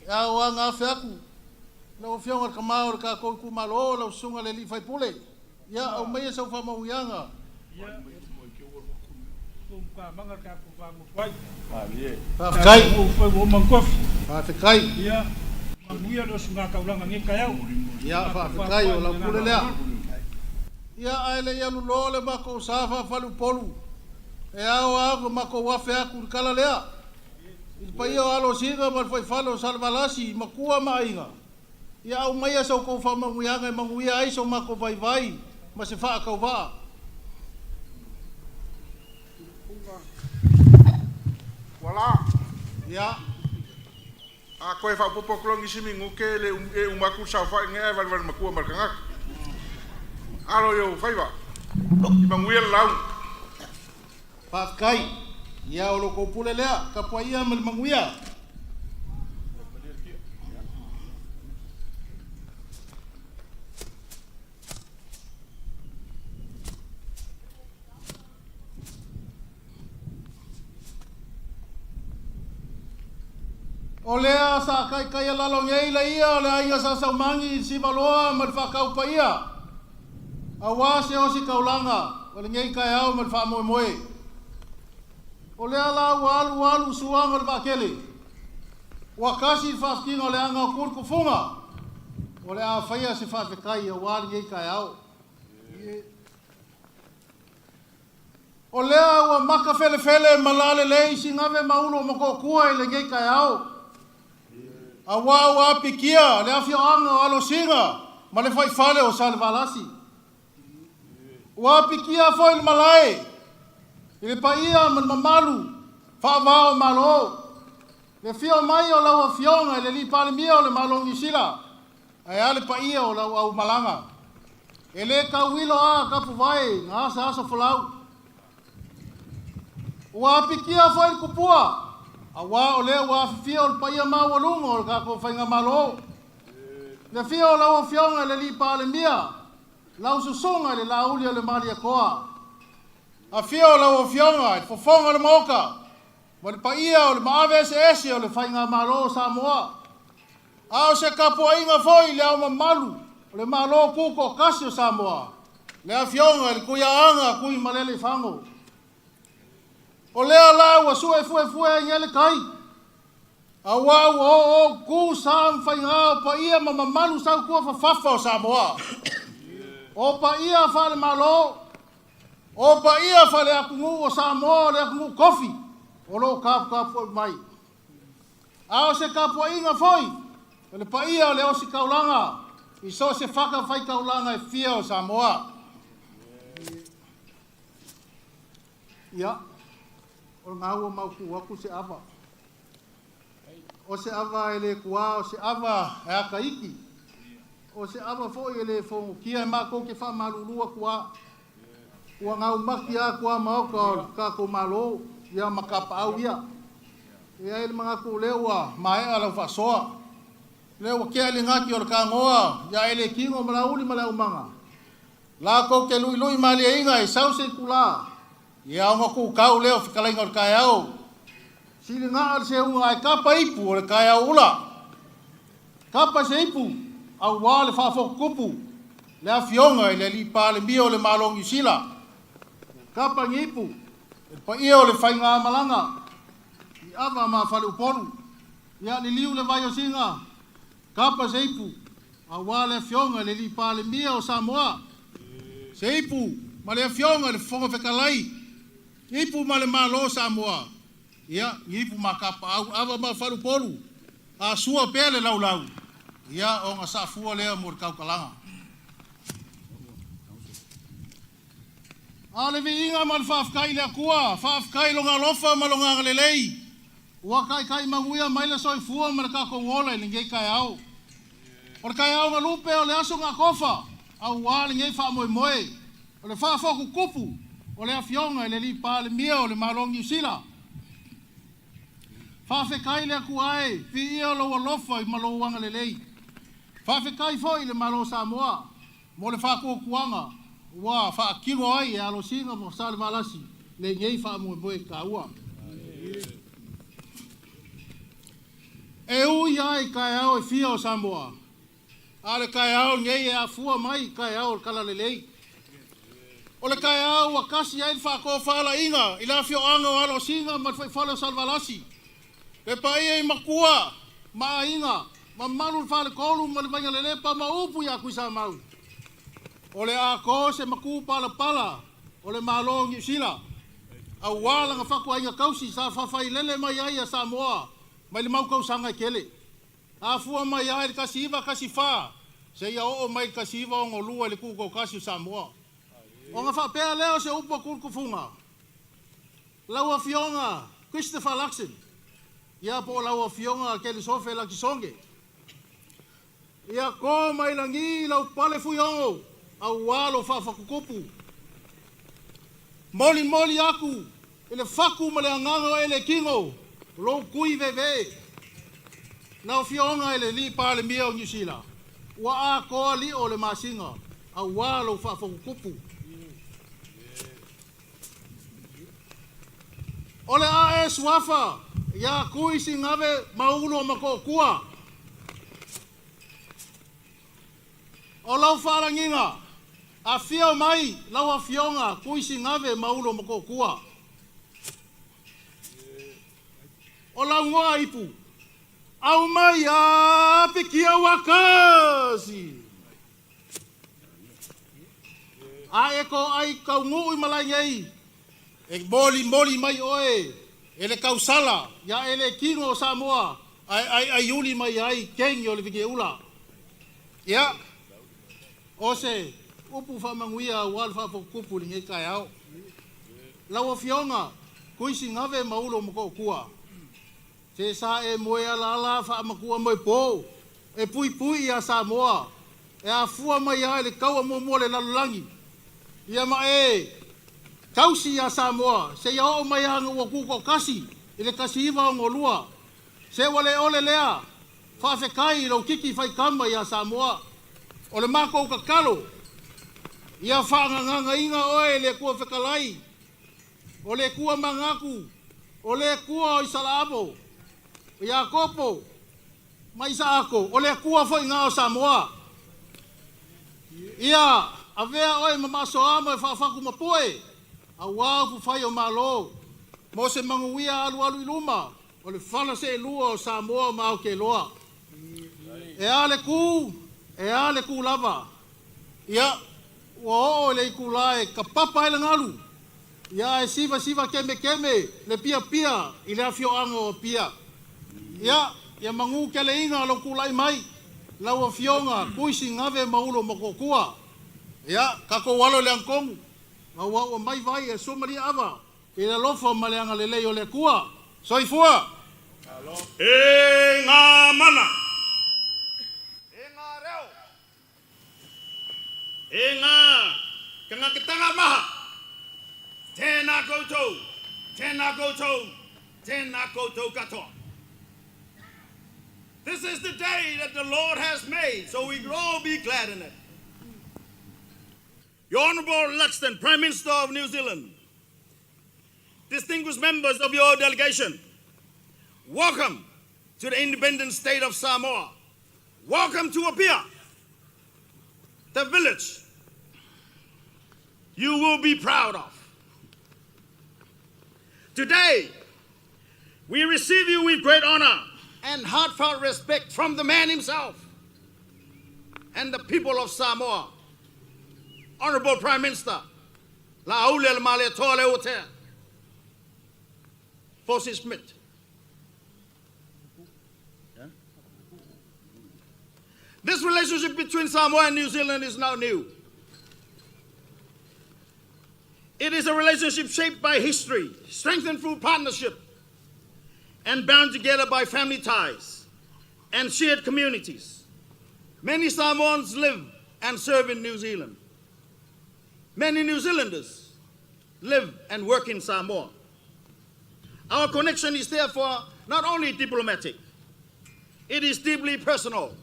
Awa nga fiaku. Na ofionga kamau ka ko ku malo la sunga le li fai pule. Ya au mai sa fa mauianga. Kai o mangkof. Kai. Ya. Manguia lo sunga ka ulanga ngi kayau. Ya fa kai o la pule lea. Ya ele ya lu lole makousa fa falu polu. E awa ako mako wafe aku kala lea. Il pai o alo singa mal foi falo salvalasi makua mainga. Ia au mai sa ko fa manguianga e manguia ai so mako vai ma se fa ka va. Wala. Ya. A koe fa popo klongi simi nguke le umaku sa fa nge val makua markanga. Alo yo faiva. I manguia lau. Pakai, ia o loko pule lea, kapua ia manguia. O lea sa kai lalo ngei la ia, o lea inga sa saumangi si maloa malwhakau pa ia. Awa se o si kaulanga, o le ngei kai au malwha moe. O lea la walu suanga le bakele. Wakasi whafkinga o le anga o kurku funga. O le a whaia se whawhekai o wali ngei kai au. O lea ua maka fele malale lei si ngave maulo mako kua i le ngei kai au. A ua pikia le afio anga o alo singa. Ma le whai fale o sale valasi. Ua pikia foi le malae. Ile paia man mamalu fa vao malo le fio mai o la fionga le li pale mio le malongi sila ai ale paia o la au malanga ele ka wilo a ka vai nga sa folau wa pikia foi kupua awa o le wa fio o paia ma o lungo ka ko fainga malo le fio la fionga le li pale mia la ususonga le Laaulialemalietoa a fio la o fionga e fofonga le moka ma le paia o le maave ese o le whainga malo Samoa a o se kapua inga foi le au mamalu o le malo kuko kasi o Samoa le a fionga le kuia anga kui malele fango o lea la ua sue fue ngele kai a wau o ku sam whainga o paia ma mamalu sau kua fafafa o Samoa o paia fa le malo o pa ia fale akungu o Samoa le akungu kofi o lo kapu mai a o se kapu inga foi o le pa ia le o si kaulanga i so se whaka whai kaulanga e fia o Samoa ia o ngā ua mauku waku se ava o se ava ele kua o se ava e aka iki o se ava foi ele fongu kia e mako ke wha malulua kua ua ngau maki a kua mauka ka ko malo ia makapa au ia e ai le mga ku lewa mai ala fasoa lewa ke ali ngaki o ka ngoa ia ele kingo malauli malau manga la ko ke lui mali inga e sau se kula ia ngo ku kau leo fikalainga o ka au sili nga al se unga ai kapa ipu o ka au ula kapa se ipu au wale fa fo kupu le afionga le li pa le bio le malongi sila kapa ngipu pa ia le whainga malanga i ava ma whale uponu ia ni liu le vai o singa kapa seipu a wale fionga le li pa le mia o Samoa seipu ma le fionga le fonga whekalai ipu ma le malo Samoa ia ipu ma kapa au ava ma whale uponu a sua pele ia o nga sa fua lea mor kau kalanga Ale vi inga man whafkai lea kua, whafkai longa lofa ma longa lelei. Ua kai manguia maile soi fua ma ka ko wola ni ngai kai au. O kai au nga lupe o le aso nga kofa, au wale ngai wha moe moe. O le wha foku kupu, o le afionga le li pa le mia o le malongi sila. Whawhekai lea kuae, fi ia lo lofa I malo wanga lelei. Whawhekai foi le malo Samoa, mo le whako kuanga, wa whaakiro ai e alo singa mo sale malasi, le ngei wha moe moe ka ua. E ui ai kai au e fia o Samoa. Ale kai au ngei e afua mai kai au kala lelei. O le kai au a kasi ai whako whala inga, ila fio anga o alo singa ma whale o salvalasi. Pe pai e makua, ma inga, ma manu whale kolu ma le vanga le lepa ma upu ya kui sa mau. O le a ko se maku pala pala, o le malongi sila. A wala nga whaku ainga kausi sa whawhai lele mai ai a Samoa, mai le mau kausanga I kele. A fua mai ai le kasi iwa kasi wha, se ia o mai kasi iwa o ngolua le kuko kasi Samoa. O nga whapea leo se upu a kurkufunga. Laua fionga, Christopher Luxon. Ia po lau fionga ke le sofe la kisonge. Ia ko mai langi lau pale fuiongo au walo whakukupu. Moli aku ele faku ma le angango ele kingo lo kui veve. Nau fionga ele li pale mia o New Zealand. Wa a ko li o le masinga au walo whakukupu. Ole a Ssmoa ya Tuisinavemauluomotootua. O lau wharanginga, a whio mai lau a whionga Tuisinavemauluomotootua. O lau ngoa ipu, au mai a pikia wakasi. A eko ai kaungu I malai ngei, e moli mai oe. Ele kausala, ya ele kingo Samoa, ai yuli mai ai kengi o le vike ula. Ya, ose, upu whamanguia wal whapokupu li ngai kai au. Laua fionga, Tuisinavemauluomotootua. Se sa e moe ala whamakua mai po, e pui a Samoa, e a fua mai ai le kaua mua le lalulangi. Ia ma e, kausi a Samoa, se ia o mai hanga ua kuko kasi, ile kasi iwa o ngolua. Se wale ole lea, whawhekai lau kiki whai kama ia Samoa. O le mako kakalo, ia whaanganga inga oe le kua whekalai. O le kua mangaku, o le kua o Isalabo, ia kopo, mai sa ako, o le kua whai ngā o Samoa. Ia, avea oe mamaso ama e whawhaku mapoe. A wafu fai o malo, mo se manguia alu iluma, o le whala se lua o Samoa ma o ke loa. E ale ku lava. Ia, ua o le iku lae, ka papa ele ngalu. Ia e siva keme, le pia, I le afio anga o pia. Ia mangu ke le inga lo kulai mai, lau a fionga, Tuisinavemauluomotootua. Ia, kako walo le angkongu. Wa mai vai e somari ava e la lofa maleanga lelei o le kua soifua E ngā mana E ngā reo E ngā kangakitanga maha Tēnā koutou katoa. This is the day that the Lord has made, so we can all be glad in it. Your Honourable Luxon, Prime Minister of New Zealand, distinguished members of your delegation, welcome to the independent state of Samoa. Welcome to Apia, the village you will be proud of. Today, we receive you with great honor and heartfelt respect from the man himself and the people of Samoa. Honorable Prime Minister, Laaulialemalietoa Leuatea, Fosi Schmidt. This relationship between Samoa and New Zealand is not new. It is a relationship shaped by history, strengthened through partnership, and bound together by family ties and shared communities. Many Samoans live and serve in New Zealand. Many New Zealanders live and work in Samoa. Our connection is therefore not only diplomatic, it is deeply personal.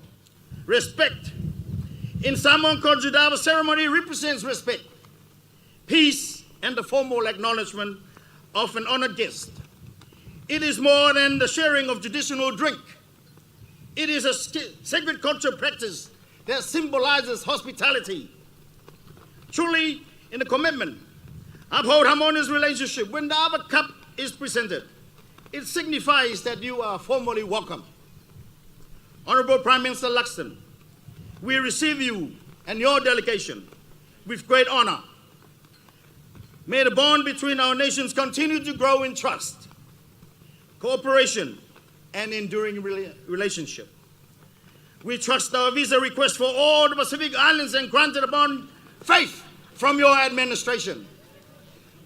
Respect in Samoan culture, the Ava Ceremony represents respect, peace, and the formal acknowledgement of an honored guest. It is more than the sharing of traditional drink. It is a sacred cultural practice that symbolizes hospitality. Truly, in the commitment, uphold harmonious relationship. When the Ava Cup is presented, it signifies that you are formally welcome. Honorable Prime Minister Luxon, we receive you and your delegation with great honor. May the bond between our nations continue to grow in trust, cooperation, and enduring relationship. We trust our visa request for all the Pacific Islands and granted upon faith from your administration.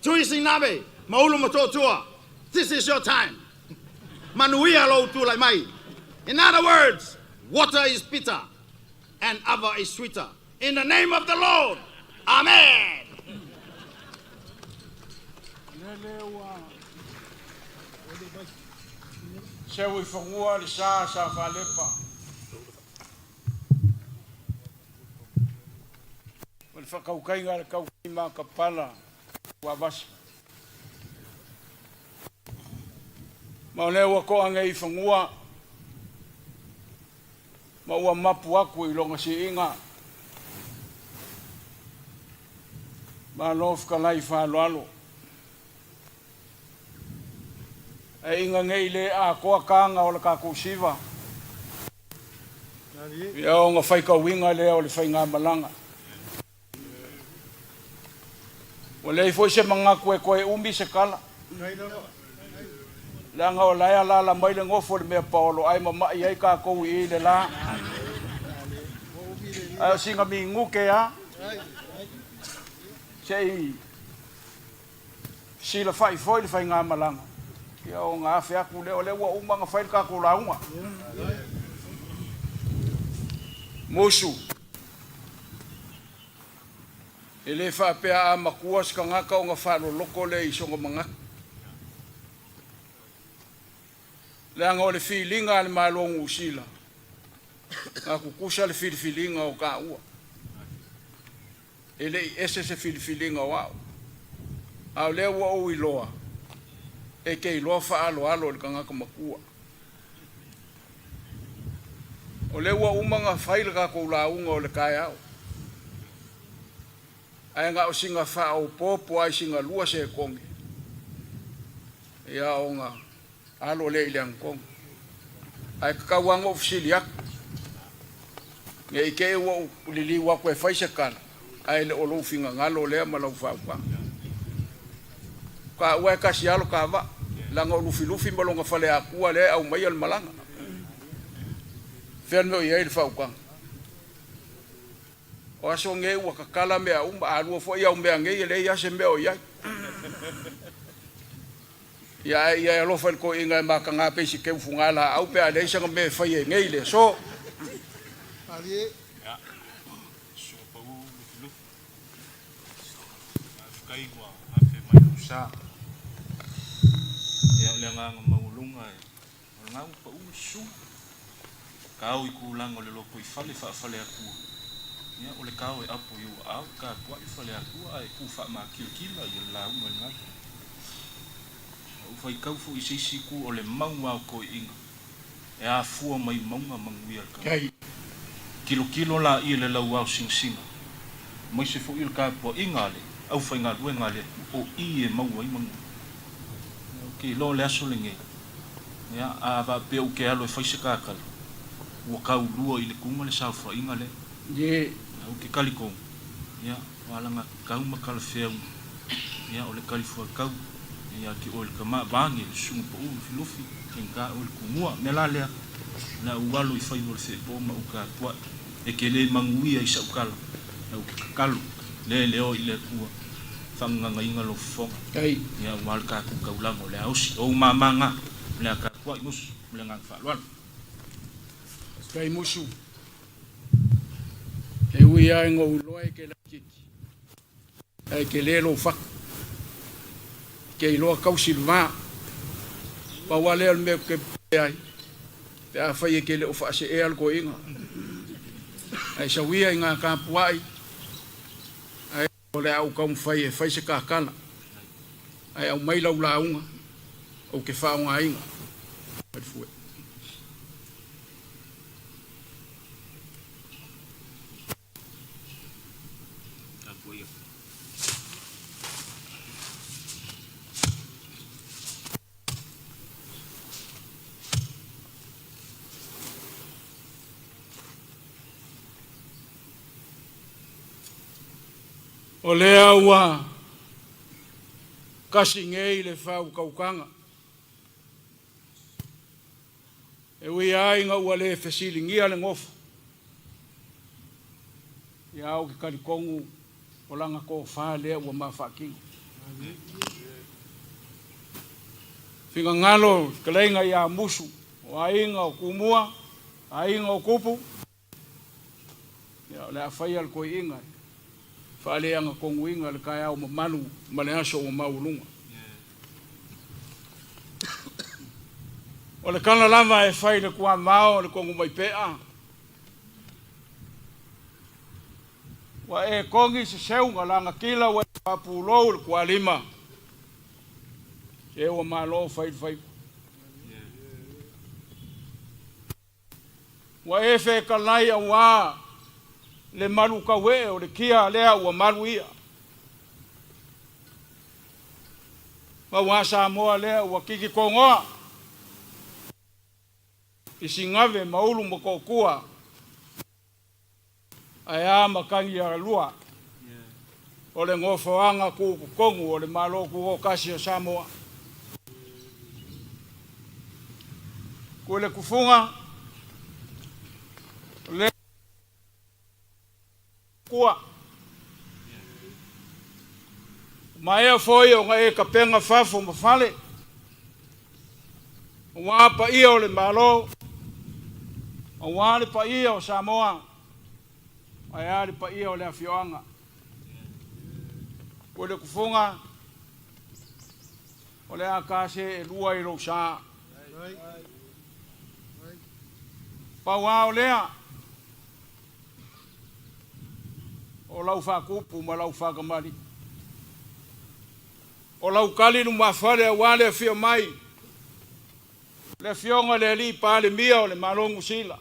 Tuisinavemauluomotootua, this is your time. Manuia lo tulai mai. In other words, water is bitter and Ava is sweeter. In the name of the Lord, Amen. Sewi fangua li sa falepa. Wal fakaukai ngal kaukai ma kapala wa bas. Maolewa ko angai fangua. Maua mapu aku I longa si inga. Malof kalai fa lalo. E inga ngei le a koa kanga o le kakusiva. Ia o nga whaika winga le o le whainga malanga. O le foi se manga koe umbi se kala. Langa o laia la mai le ngofo le mea paolo ai mama I ai kakou I le la. A singa mi nguke a. Sei sila fai foi le whainga malanga. Ia o ngā whiaku leo lewa umanga whail kako launga. Mosu. E le whapea a makua ska ngaka o ngā whalo loko le I songa manga. Le anga o le whilinga le malongu usila. Ngā kukusa le whilinga o ka ua. E le ese se whilinga wao. Au lewa o iloa. E kei loa alo le kangaka makua. O lewa umanga whaile kako launga o le kai au. Ai ngā o singa wha o popo ai singa lua se kongi. Ia o ngā alo le ileang kongi. Ai kakawanga o fisili aku. Nge ike ua ulili wako e whaise kala. Ai le olo finga ngalo lea malau whaupa. Ka ua e kasi alo ka wa. Langa lufi malonga whale a kua le au mai al malanga. Whenmeo I ai le whaukanga. O aso nge ua kakala mea umba alua fo I au mea nge le ia se meo I ai. Ia alofa il ko inga maka ngā peisi keu fungala au pea le isanga me whai e nge le so. Alie. Ja. So pa u lufi. Afkai wa FMFMII sa. Ia le ngā maulunga e. Ngā upa usu. Kau I kulang o le loko I whale whale akua. Ia o le kau e apo I ua au. Ka tua I whale akua ai ku wha maa kila I la unga ngā. O whai kau fo I seisi ku o le maunga o ko inga. E a fua mai maunga manguia ka. Kilo la I le lau au sing. Mai se fo I le kāpua inga le. Au whai ngā lue ngā le. O I e maua I mangu. Ki lo le aso le nge. Ia a va pe o ke alo e whaise kākali. Ua kau lua I le kunga le sauwha inga le. Ye. Au ke kaliko. Ia walanga kau makala whea unga. Ia o le kalifua kau. Ia ki o le kama bangi le sunga pa ulu filofi. Kenka o le kumua. Me la lea. Na uwalo I whai o le whepo ma uka tua. E ke le manguia I saukala. Au ke kakalo. Le leo I le kua. whangangainga lo fonga. Ai. Ia wal ka ku kaulanga o le ausi. O mamanga le ka kua imusu le ngang whaluan. Kai musu. E ui ai ngau loa ke la kiki. Ai ke lelo whak. Ke loa kausi lua. Pa wale al me ke ai. Te a whai ke le o whaase e al ko inga. Ai sa wia inga ka puai. Ai o le au kaum whai e whai se kakana. Ai au mai lau launga. O ke whaonga inga. Ai fue. O lea ua kasi ngei le whau kaukanga. E ui ainga ua le whesilingia le ngofu. Ia au ki karikongu o langa ko wha lea ua mawhakinga. Whingā ngalo kaleinga ia musu o ainga o kumua, ainga o kupu. Ia le a whai al koe inga. Whaale anga konguinga le kai au mamanu ma le aso o maulunga. O le kana lama e whai le kua mao le kongu mai pea. Wa e kongi se seunga langa kila wa papulou le kua lima. E wa malo whai. Wa e whe kalai a waa le malu kawe o le kia lea ua malu ia. Ma wa Samoa lea ua kiki kongoa. Isi ngave maulu makokua. Aya makangi a lua. O le ngofoanga ku kongu o le malo ku o kasi o Samoa. Ko le kufunga. Le kua. Maea foi o ngai ka penga fafo mafale. Wa pa ia o le malo. O wale pa ia o Samoa. Ai pa ia o le afioanga. Ko le kufunga. O le akase e lua i lo sa. Pa wa o lea. O lau whakupu ma lau whakamari. O lau kali nu mawhare a wale a whio mai. Le whionga le li pa le mia o le malongu sila.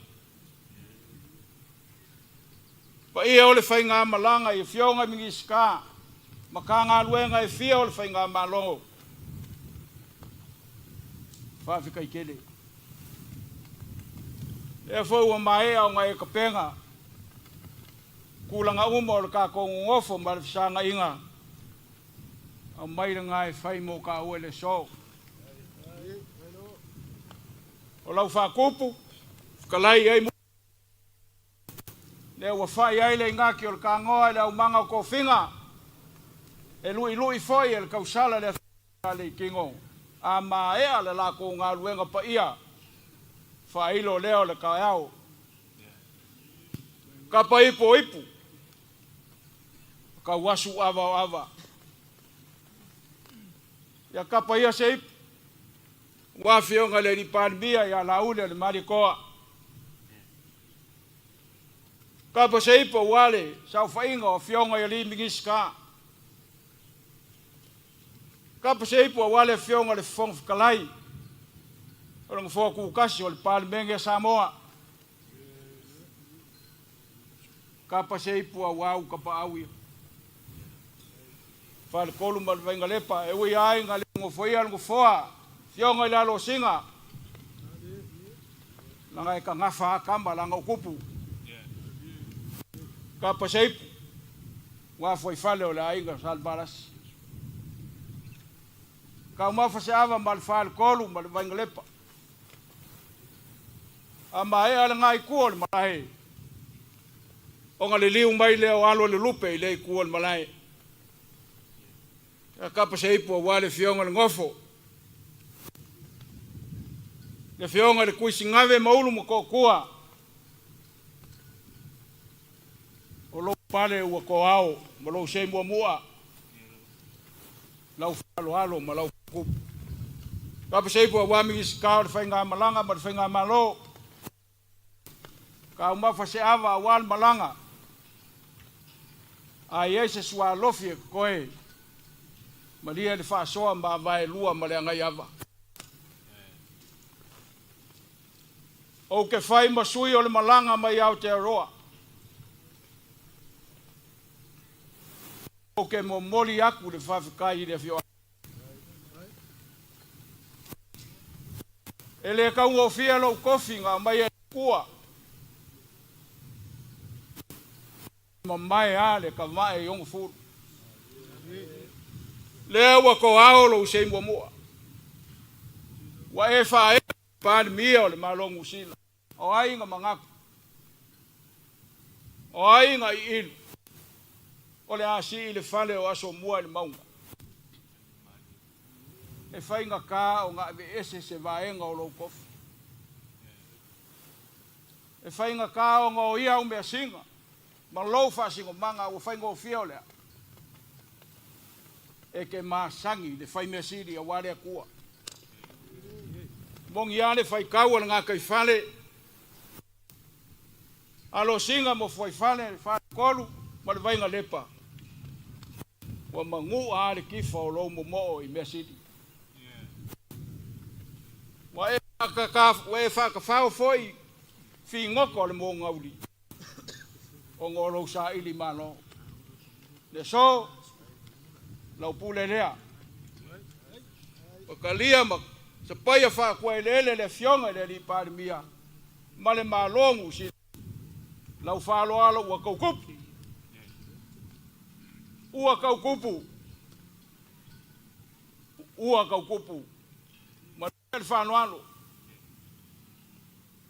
Pa ia o le whainga malanga i whionga mingi ska. Ma ka ngā luenga i whia o le whainga malongo. Whawhika i kele. E whau a mai au ngai ka penga. Kulanga uma o le ka kongu ngofo ma le fisanga inga. Au maira ngai whai mo ka ue le so. O lau whakupu, whakalai ai mu. Lea ua whai ai le ngaki o le ka ngoa le au manga o ko whinga. E lui foi e le kausala le whaia le kingo. A ma ea le lako ngā luenga pa ia. Whailo leo le ka au. Ka pa ipo. Ka wasu ava. Ya kapa ia se ipu. Wafionga le ni pandemia ya Laaulialemalietoa. Kapa se ipu wale sau whainga o fionga ya li mingiska. Kapa se ipu wale fionga le fong whakalai. O lang fua kukasi o le palimenge Samoa. Kapa se ipu wau kapa awia. Fale kolu malvainga lepa e ui ai nga lengo foia lengo foa fionga ila lo singa langa e ka ngafa kamba langa ukupu ka pasaipu wa foi fale o la ainga salbaras ka mafa se ava mal fale kolu malvainga lepa ama e ala ngai kuol malai o nga le liu mai leo alo le lupe le kuol malai Kapa se ipu wale fionga le ngofo. Le fionga le Tuisinavemauluomotootua. O lo pale ua ko ao, ma lo Ssmoa. Lau halo ma lau kupu. Kapa se ipu wami isikao le whainga malanga ma le whainga malo. Ka umafa se ava awal malanga. A Yesu swa lofi koe. Maria le whaasoa ma vai lua ma le angai ava. O ke whai masui o le malanga mai au te aroa. O ke momoli aku le whawhikai le fio. E le kaunga o fia lau kofi ngā mai e kua. Ma mai a le ka mai yongu furu. Le ua ko ao lo Ssmoa. Wa e wha e pāni mia o le malongu sila. O ai ngā mangaku. O ai ngā I ilu. O le asi I le whale o aso mua le maunga. E whai ngā kā o ngā eve ese se vaenga o lau kofi. E whai ngā kā o ngā o ia o mea singa. Ma lou whasingo manga o whai ngā o fia o lea. E ke māsangi le whai mea siri a wale a kua. Mongi ane whai kaua le ngā kai whale. Alo singa mo whai whale, whai kolu, ma le vainga lepa. Wa mangu a le kifa o lou mo mo I mea siri. Wa e whakawhao foi fi ngoko le mo ngauri. O ngoro sa ili malo. Le so, lau pule lea. O kalia ma, sa paia wha kua Ele'ele le fionga le li pāri mia. Ma le malongu si. Lau whalo alo ua kaukupu. Ua kaukupu. Ua kaukupu. Ma le whano alo.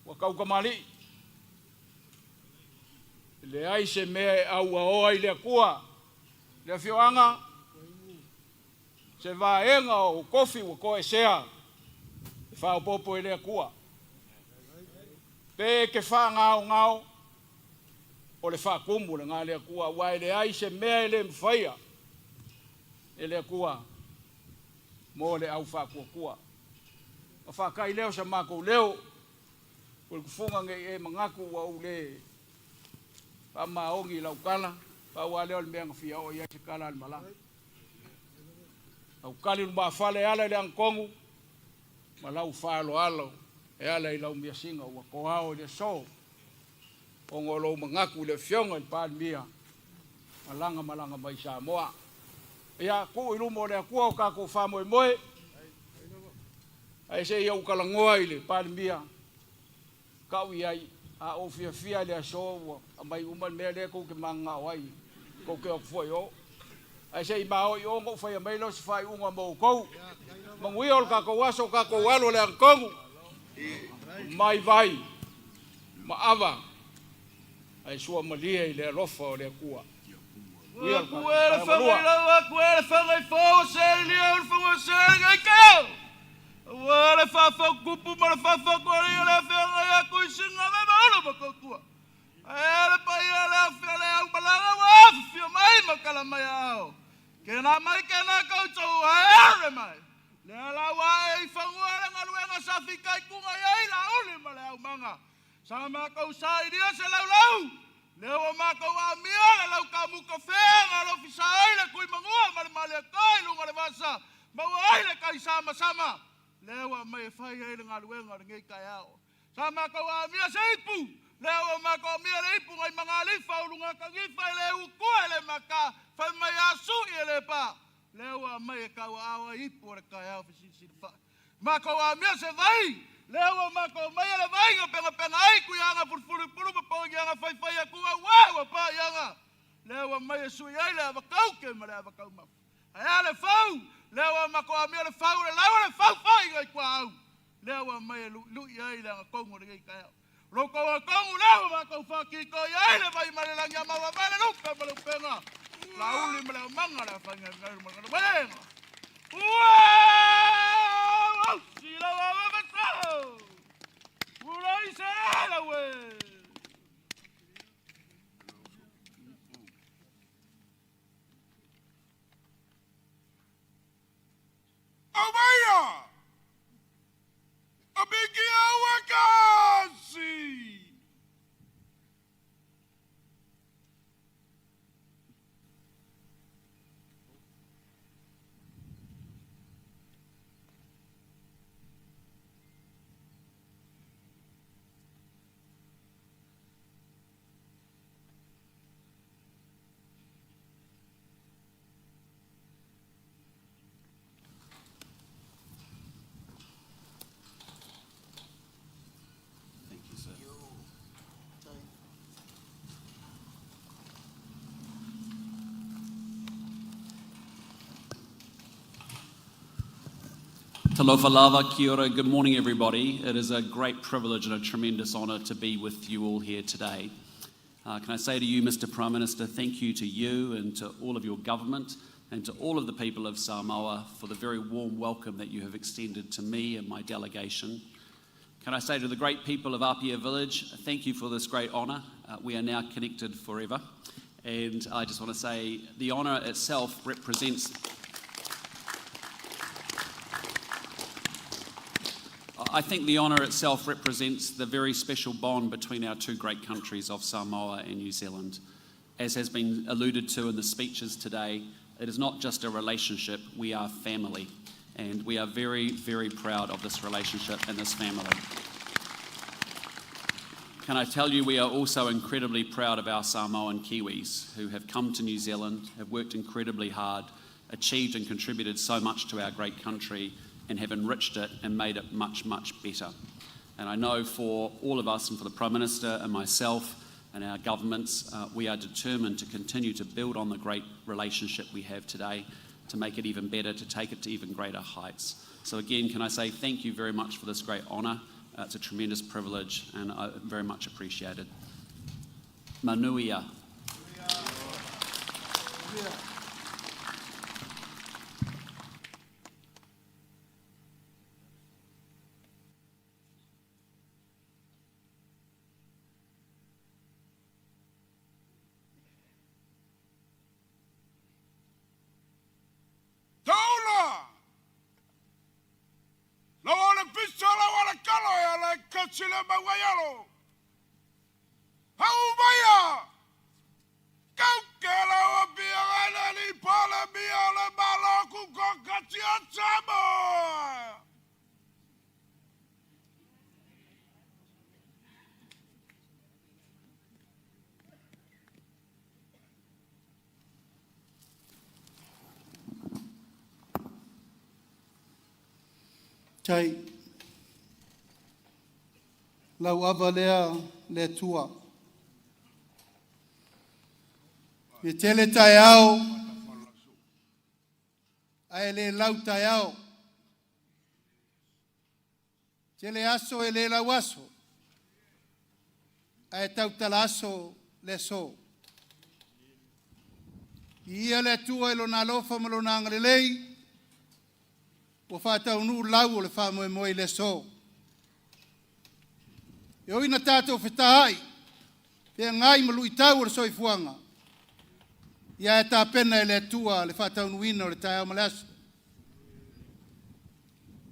Ua kaukamali. Le ai se mea au a oa I le kua. Le fioanga. Se vaenga o kofi wa koe sea. E whao popo I le kua. Pe ke wha ngao. O le wha kumu le ngā le kua. Wa le ai se mea le mwhaia. E le kua. Mo le au wha kua. O wha kai leo sa mako leo. O le kufunga nge e mangaku wa u le. Pa maongi laukala, pa wale o le mea ngawhia o ia se kala al malanga. Au kali lumba whale ala le angkongu, ma lau whalo alo, e ala I lau mea singa ua kohao le so, o ngolo mangaku le fionga I pāni mia, malanga mai Samoa. Ia ku ilumo le akua o kako whamoe moe, ai se ia ukalangoa I le pāni mia, kau iai, a o fia le aso a mai uman mea le ko ke manga wai ko ke foi o ai sei ba o yo ngo foi mai lo se fai unga mo ko mangui ol ka ko waso ka ko walo le kongu mai vai ma ava ai sua malia I le rofa o le kua ia ku era fa fo se le ol fo se ga ka wala fa kupu ma fa ko le fa ya ku Ssmoa. Ele pai ele fele au balanga wa fio mai makala mai ao. Ke na mai ke na ko to ere mai. Le la wa I fangua nga luenga sa fikai ku ngai la ole male au manga. Sa ma ko sai dia se lau. Le o ma ko a mia lau ka mu ko fe nga lo fisai le ku mangua male kai lu ngale basa. Ma wa ile kai sama. Le wa mai fai ile nga luenga ngai kai ao. Sama ko a mia seipu. Leo mako mia leipu ngai mangali faulunga kangifa le uku ele maka fa mai asu ele pa leo mai ka wa ipu re ka ya fisi fa mako wa mia se vai leo mako mai ele vai nga ai ku yanga pulu po yanga fai ku wa pa yanga leo mai su ele ba kau ke mara ba kau ma ale fau leo mako mia le fau le lawa le fau ngai ku au leo mai lu ia ile nga kongo re ka ya Loko wa kongu leo ma ko faki ko ya ile vai male la nyama wa male lupa male penga. Laaulialemalietoa la FMFMII. Wow! Sila wa Bestowal. Ulai sala we. Amaya! Abigia wakasi! Talofa lava, kia ora, good morning everybody. It is a great privilege and a tremendous honour to be with you all here today. Can I say to you, Mr Prime Minister, thank you to you and to all of your government and to all of the people of Samoa for the very warm welcome that you have extended to me and my delegation. Can I say to the great people of Apia Village, thank you for this great honour. We are now connected forever. And I just want to say the honour itself represents I think the honour itself represents the very special bond between our two great countries of Samoa and New Zealand. As has been alluded to in the speeches today, it is not just a relationship, we are family. And we are very, very proud of this relationship and this family. Can I tell you, we are also incredibly proud of our Samoan Kiwis who have come to New Zealand, have worked incredibly hard, achieved and contributed so much to our great country, and have enriched it and made it much, much better. And I know for all of us and for the Prime Minister and myself and our governments, we are determined to continue to build on the great relationship we have today, to make it even better, to take it to even greater heights. So again, can I say thank you very much for this great honour. It's a tremendous privilege and I very much appreciate it. Manuia. Tuisinavemauluomotootua. Haumaya! Kaukela opiangana ni pala miala malaku kokatia Samoa. Tai Laaulialemalietoa. Me tele tai au. Aele lau tai au. Tele aso ele lau aso. Ae tau talaso le so. Ia le tua ilo na lofa malo na ngalelei. O whātau nuu lau o le whamoe le so. E oina tātou whetahai, pia ngai malu i tau o le soifuanga. Ia e tā pena e le tua le whātau nuina o le tai au malasa.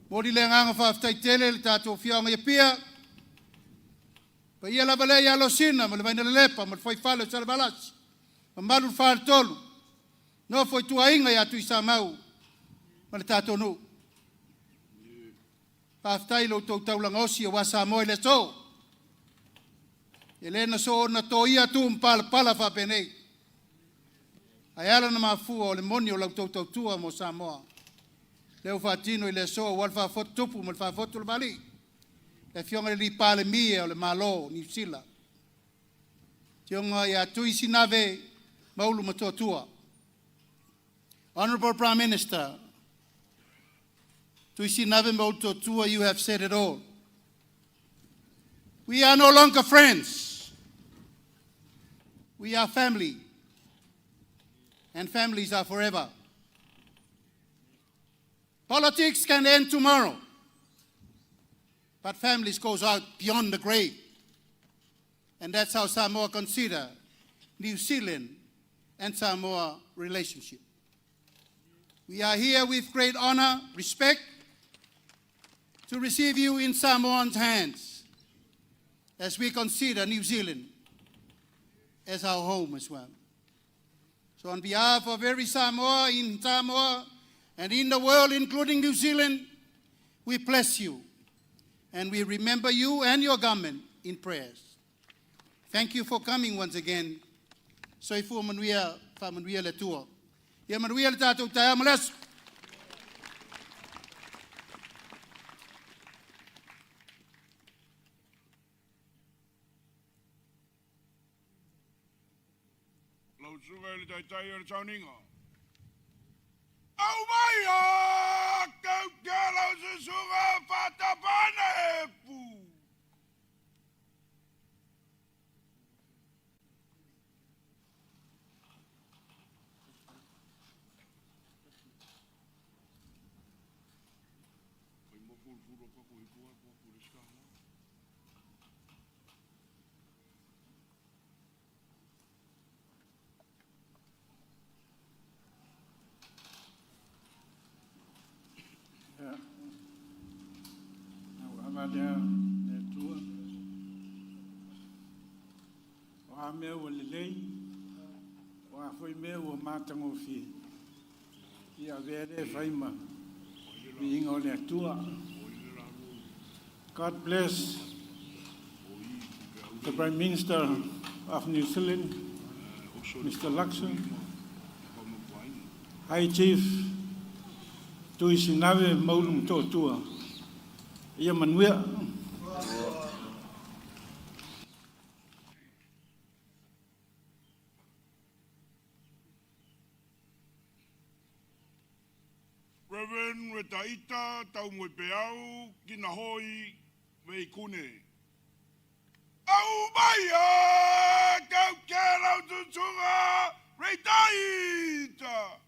Mori le nganga whaftai tele le tātou whianga ia pia. Pa ia lava le ia losina, ma le vaina le lepa, ma le whaifalo sa le balasi. Ma malu whaare tolu. No foi tua inga ia Tuisinavemauluomotootua, ma le tātou nuu. Whaftai lo tau taulanga osi o wa Samoa le so. Elena so na toia tu pala fa penei. Ayala na mafua o le moni o lau tau tua mo Samoa. Leo fatino i le so wal fa fotu tupu mo fa fotu le bali. Le fionga li pale mia o le malo New Zealand. Tionga ya Tuisinavemauluomotootua. Honorable Prime Minister, Tuisinavemauluomotootua, you have said it all. We are no longer friends. We are family. and families are forever. Politics can end tomorrow, but families goes out beyond the grave. And that's how Samoa consider New Zealand and Samoa relationship. We are here with great honor, respect, to receive you in Samoan's hands as we consider New Zealand as our home as well. So on behalf of every Samoa in Samoa and in the world, including New Zealand, we bless you and we remember you and your government in prayers. Thank you for coming once again. Soifu manuia fa manuia le tua. Ia manuia le tātou tae amalas. Lau sunga le tai o le tauninga. Au mai a kau kia lau se sunga whatapane e pu. Leuatea le tua. O a mea ua lelei, o a foi mea ua mātango fi. Ia vere whaima, mi inga o le tua. God bless the Prime Minister of New Zealand, Mr. Luxon, High Chief Tuisinavemauluomotootua. Ia manuia. Reverend Wetaita tau moe peau kina hoi vei kune. Au mai a kau kērau tutunga Wetaita.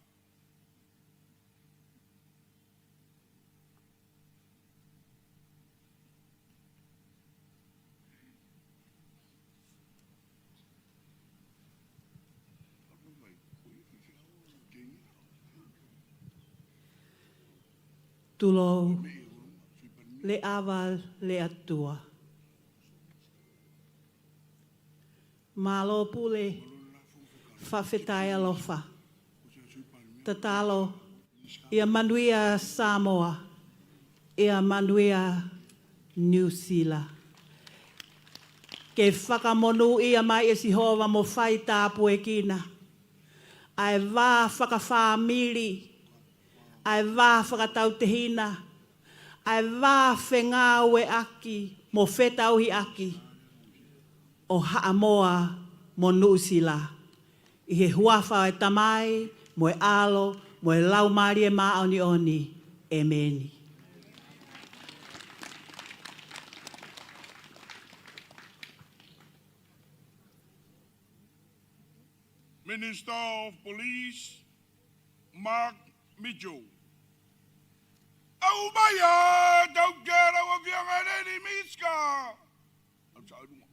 Tulo le aval le atua. Malo pule whawhetai alofa. Tatalo ia manuia Samoa, ia manuia New Zealand. Ke whakamonu ia mai e si hova mo whai tāpu e kina. Ai wā whakawhamiri. Ai wā whakatau te hina, ai wā whengāwe aki, mo whetauhi aki, o Haamoa mo Nuusila. I he huawha e tamai, mo e alo, mo e laumari e maoni oni, e meni. Minister of Police, Mark Mitchell. Au mai a tau kērau a whiangareni miska. Au sa arunga.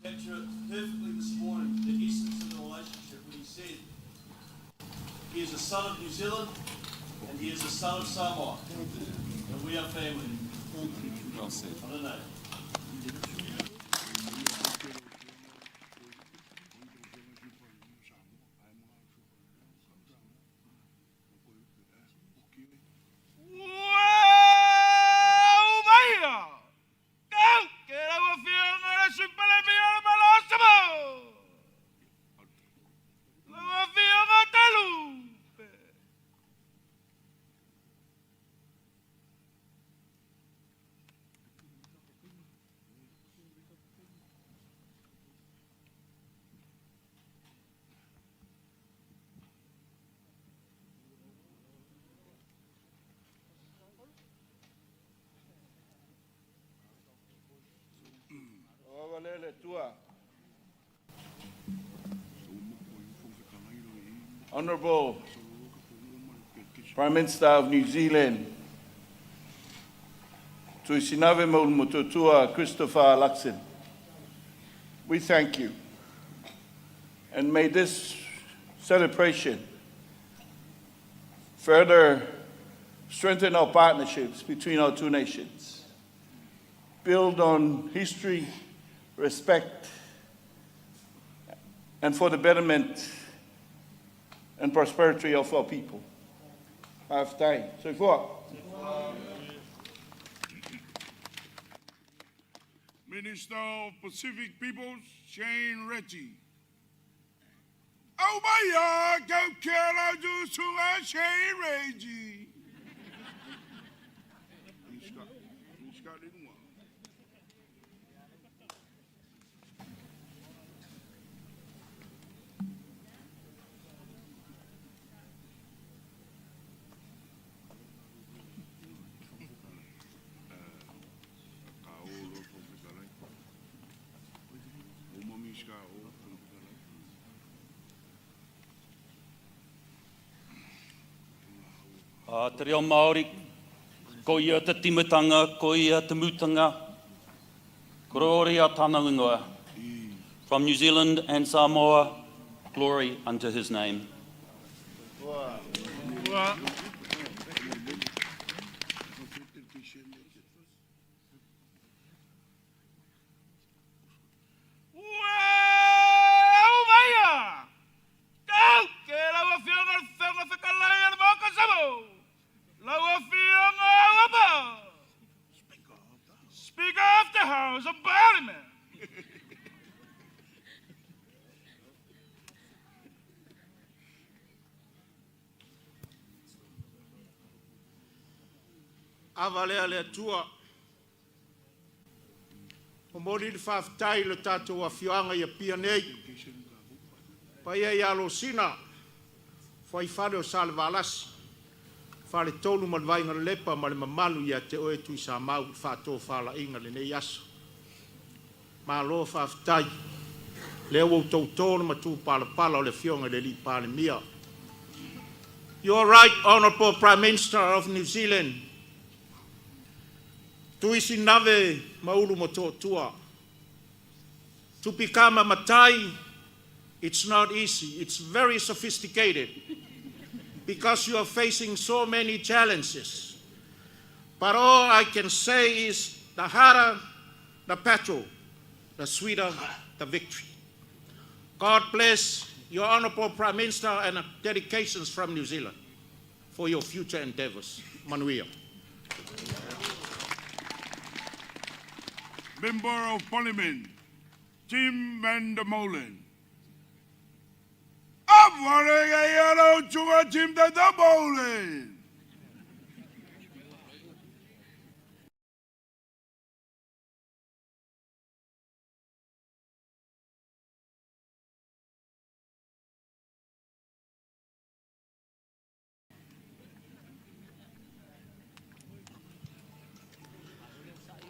Capture it perfectly this morning, the essence of the relationship when he said he is a son of New Zealand and he is a son of Samoa. And we are family. Well said. I don't know. Honourable Prime Minister of New Zealand, Tuisinavemauluomotootua Christopher Luxon, we thank you. And may this celebration further strengthen our partnerships between our two nations, build on history, respect, and for the betterment and prosperity of our people. Matai. So forth. Minister of Pacific Peoples, Shane Reggie. Oh my God, go kill our Jews who are Shane Reggie. Te reo Māori, ko ia te timatanga, ko ia te mutanga, korori a tāna ingoa. From New Zealand and Samoa, glory unto his name. Speaker of the House of Parliament. Ava Le'atua. O mori le whawhtai le tātou a whioanga ia pia nei. Pai e alo sina. Whai whare o sale valasi. Whare tonu malwainga lepa ma le mamalu ia te oe tui sa mau whato whala inga le nei aso. Ma lo whawhtai. Leo o tautonu ma tū pala pala o le whionga le li pale mia. You are right, Honourable Prime Minister of New Zealand. Tuisinavemauluomotootua. To become a Matai, it's not easy. It's very sophisticated because you are facing so many challenges. But all I can say is the harder the battle, the sweeter the victory. God bless your Honourable Prime Minister and dedications from New Zealand for your future endeavours. Manuia. Member of Parliament, Tim Van der Molen. Avarega Chunga Tim Van der Molen.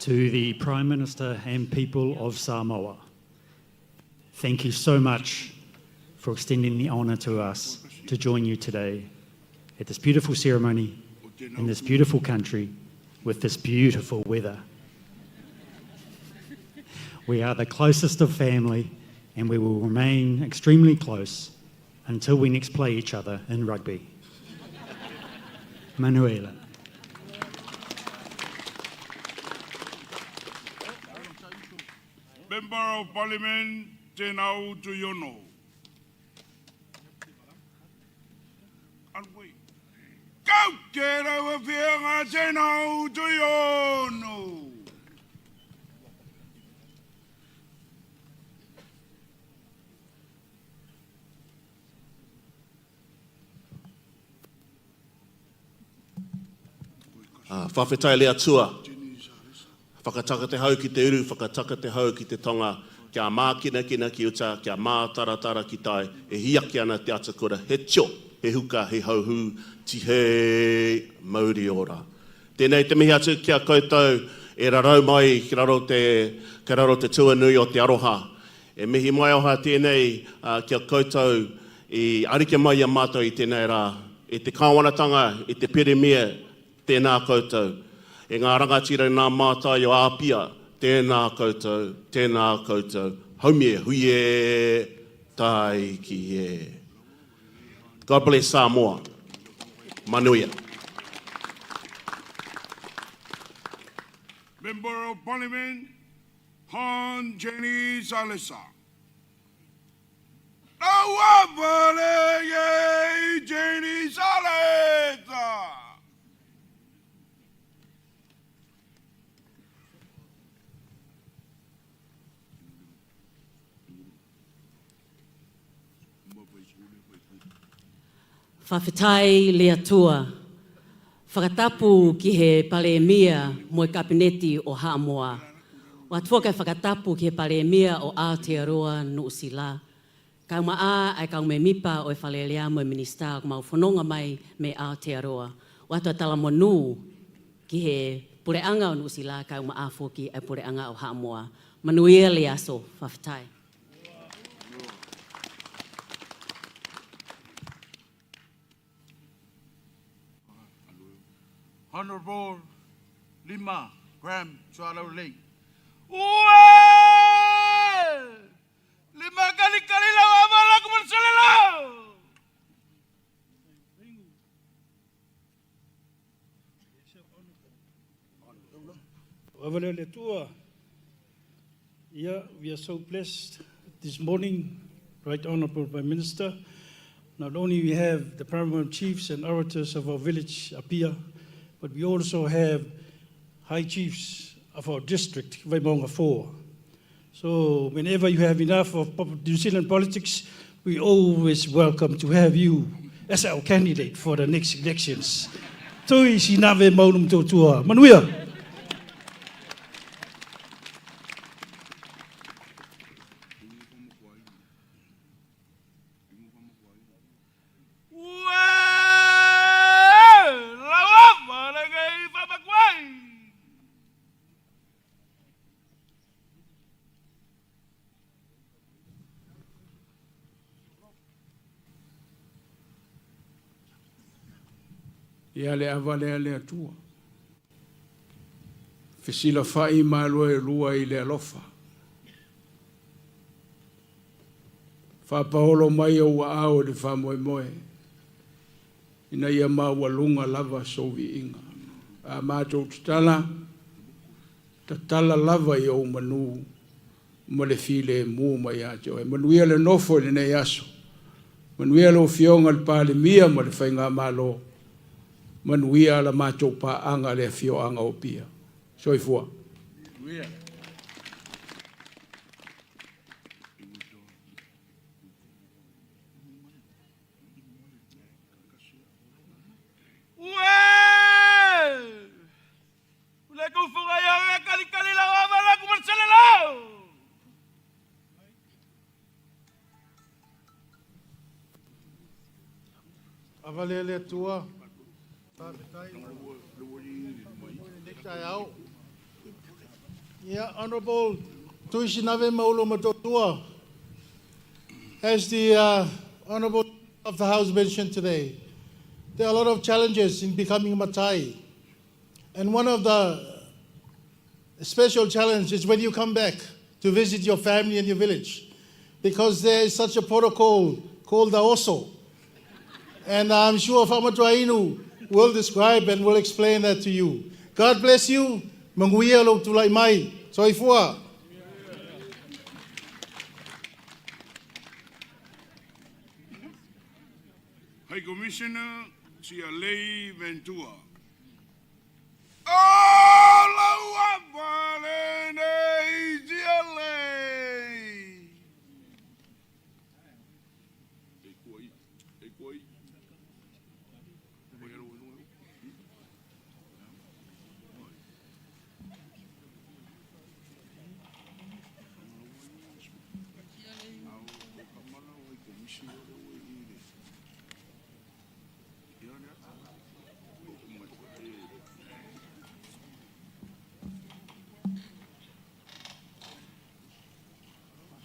To the Prime Minister and people of Samoa, thank you so much for extending the honour to us to join you today at this beautiful ceremony in this beautiful country with this beautiful weather. We are the closest of family and we will remain extremely close until we next play each other in rugby. Manuela. Member of Parliament, Tenau Tuyono. And wait. Go get over here, Tenau Tuyono. Whawhetai lea tua. Whakataka te hau ki te uru, whakataka te hau ki te tonga, kia mākina kina ki uta, kia mātaratara ki tai, e hiaki ana te atakura, he tio, he huka, he hauhu, ti he mauri ora. Tēnei te mihi atu kia koutou, e rarau mai ki raro te tuanui o te aroha. E mihi mai oha tēnei kia koutou, I arike mai a mātou I tēnei rā, e te kāwanatanga, e te peremia, tēnā koutou. E ngā rangatira nā Matai o Āpia, tēnā koutou, haumie, huie, tai ki e. God bless Samoa. Manuia. Member of Parliament, Han Jenny Salesa. Jenny Salesa. Whawhetai le atua, whakatapu ki he pale mia mo kabineti o Samoa. O atua kai whakatapu ki he pale mia o Aotearoa Nuusila. Kau maa ai kau me mipa o e whalelea mo minista o mau whanonga mai me Aotearoa. O atua tala monu ki he pureanga o Nuusila kau maa foki ai pureanga o Samoa. Manuia le aso, whawhetai. Honorable Lima Graham Laaulialemalietoa. Lima kali la wala kumansalela. Laaulialemalietoa. Yeah, we are so blessed this morning, Right Honorable Prime Minister. Not only we have the paramount chiefs and orators of our village, Apia, but we also have high chiefs of our district, Waimaunga 4. So whenever you have enough of New Zealand politics, we always welcome to have you as our candidate for the next elections. Tuisinavemauluomotootua. Manuia. Ia le Ele'ele. Fesila fai malo e lua I le alofa. Fa paolo mai o ao le fa moe moe. Ina ia walunga lava sovi inga. A mātou tatala lava I o manu ma le file mu mai ato. E manuia le nofo le nei aso. Manuia le fionga le pale mia ma le whainga malo. Manuia la mātou paanga le fioanga o pia. Soifua. Ele'ele. Yeah, Honorable Tuisinavemauluomotootua, as the Honorable of the House mentioned today, there are a lot of challenges in becoming Matai. And one of the special challenges is when you come back to visit your family and your village, because there is such a protocol called the oso. And I'm sure Famatuainu will describe and will explain that to you. God bless you. Manguia lo tulai mai. Soifua. High Commissioner Cialei Ventura.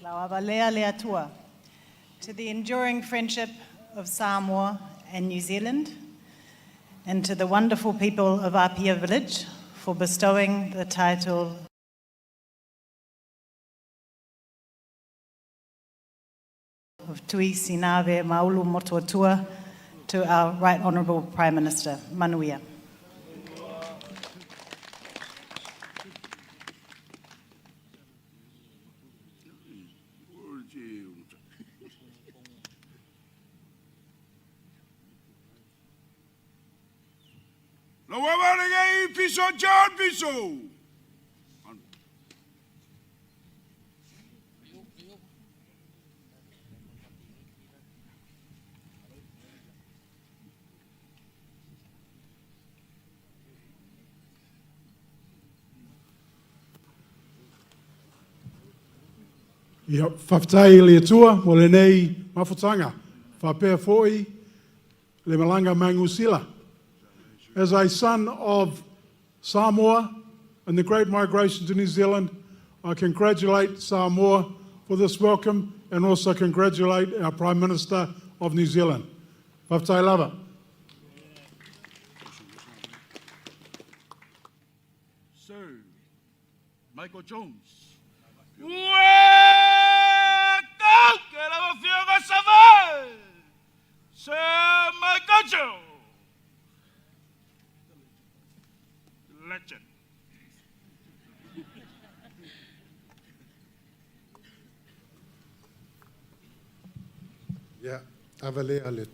Laaulialemalietoa. to the enduring friendship of Samoa and New Zealand, and to the wonderful people of Apia village for bestowing the title of Tuisinavemauluomotootua to our Right Honourable Prime Minister, Manuia. La wawarega piso John piso. Ia whaftai le atua, mo le nei mawhutanga, whapea foi, le malanga mangusila. As a son of Samoa and the Great Migration to New Zealand, I congratulate Samoa for this welcome and also congratulate our Prime Minister of New Zealand. Whaftai lava. Sir Michael Jones. Sir Michael Jones. Legend. Ia, Ele'ele.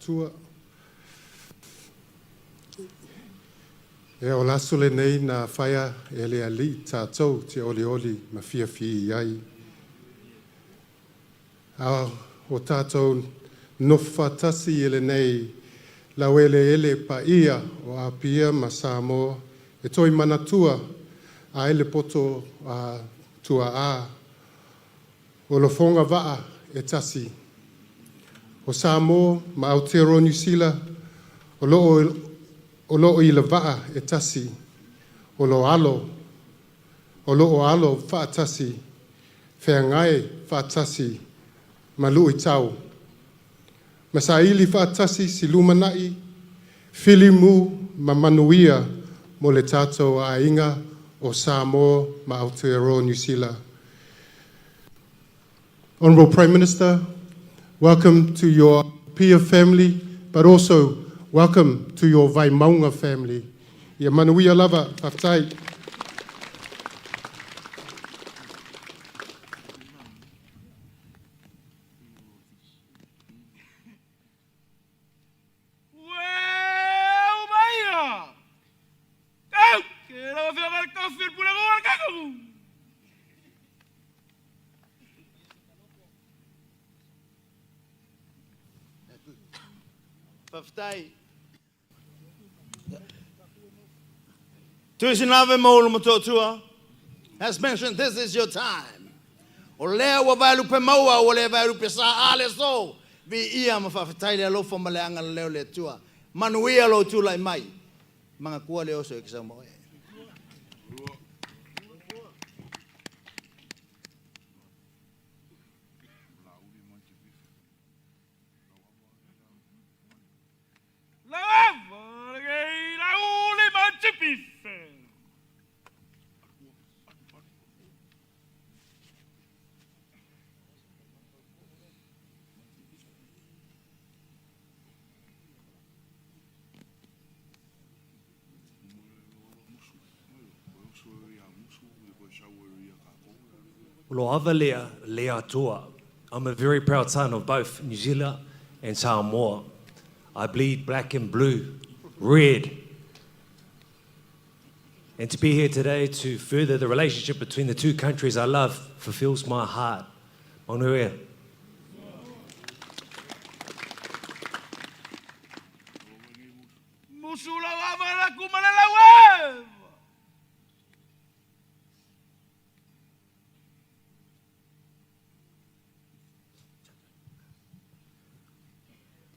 E o laso le nei na whaia e le ali tātou te oli ma whiawhi ai. A o tātou nofa tasi e le nei lau Ele'ele pa ia o Apia ma Samoa e toi manatua a ele poto a tua a o lo fonga waa e tasi. O Samoa ma Aotearoa New Zealand o loo i la waa e tasi o lo alo wha tasi whengai wha tasi ma lui tau. Ma sa ili wha tasi si lumanai filimu ma manuia mo le tātou a inga o Samoa ma Aotearoa New Zealand. Honourable Prime Minister, welcome to your Pia family, but also welcome to your Vaimaunga family. Ia manuia lava, whaftai. Tuisinavemauluomotootua has mentioned this is your time. O lea wa vailu pe maua o lea vailu pe sa ale so vi ia ma whawhetai lea lofa ma leanga leo le tua. Manuia lo tūlai mai. Mga kua leo so ikisa moe. Lo ava Leuatea. I'm a very proud son of both New Zealand and Samoa. I bleed black and blue, red. And to be here today to further the relationship between the two countries I love fulfills my heart. Manuia.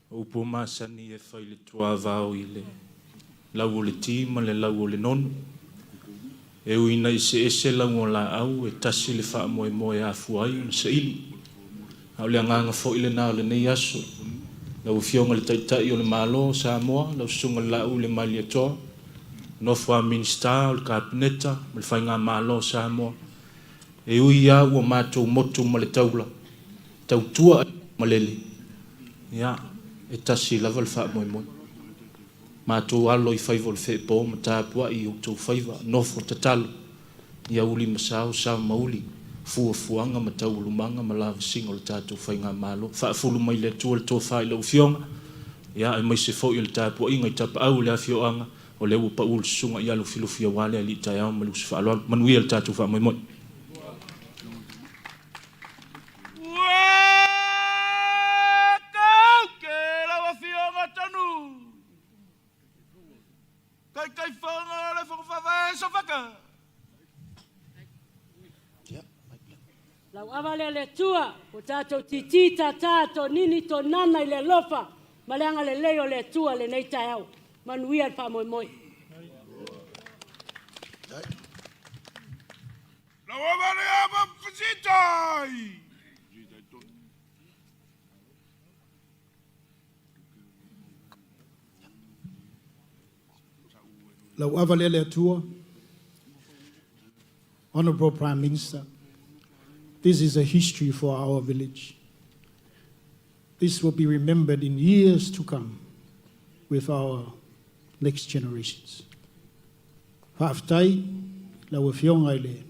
Upo masani e whai le tuavao I le lau o le tima le lau o le nonu. E uina I se ese lau o la au e tasi le wha moe moe a fuai on sa ili. Au le nganga fo ile na le nei aso. Lau fionga le taitai o le malo Samoa, lau sunga Laaulialemalietoa. Nofwa minsta o le kabineta, ma le whainga malo Samoa. E ui a ua mātou motu ma le taula. Tautua ma lele. Ia, e tasi lava le wha moi moi. Mātou alo I whaiva le whepo, ma tāpua I o tau whaiva, nofo tatalo. Ia uli masao, sao mauli. Fuafuanga ma tau lumanga ma lava singa le tātou whainga malo. Whaafulu mai le tua le tō whai lau fionga. Ia, e mai se fo I le tāpua inga I tapa au le afioanga. O le upa ulu sunga I alu filofia wale a li taiao ma lusi whaaloalo. Manuia le tātou wha moi moi. Kai whanga le whakawhawai sa whaka. Lau Avaleletua, o tātou titita tātou nini tō nana I le lofa, ma leanga le leo le tua le nei tai au. Manuia pa moi moi. Lau Avalea Fisitai. Lau Avaleletua, Honorable Prime Minister, this is a history for our village. This will be remembered in years to come with our next generations. Whaaftai, lau whionga I le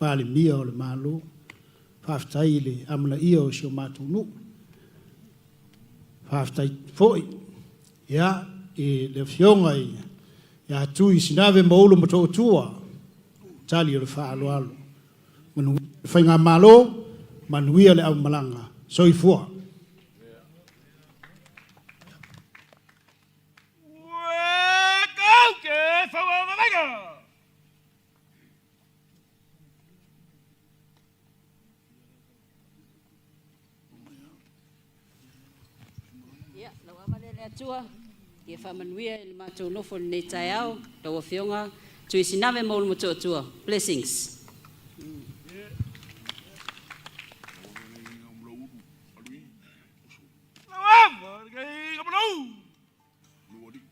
pāle mia o le malo, whaaftai le amla ia o sio mātunu. Whaaftai foi, ia e le whionga ia Tuisinavemauluomotootua, tali o le whaaloalo. Manu whainga malo, manuia le au malanga, soifua. Ia, lau Avaleletua, Ia whamanuia I le mātou nofo nei tai au, taua whionga, Tuisinavemauluomotootua. Blessings.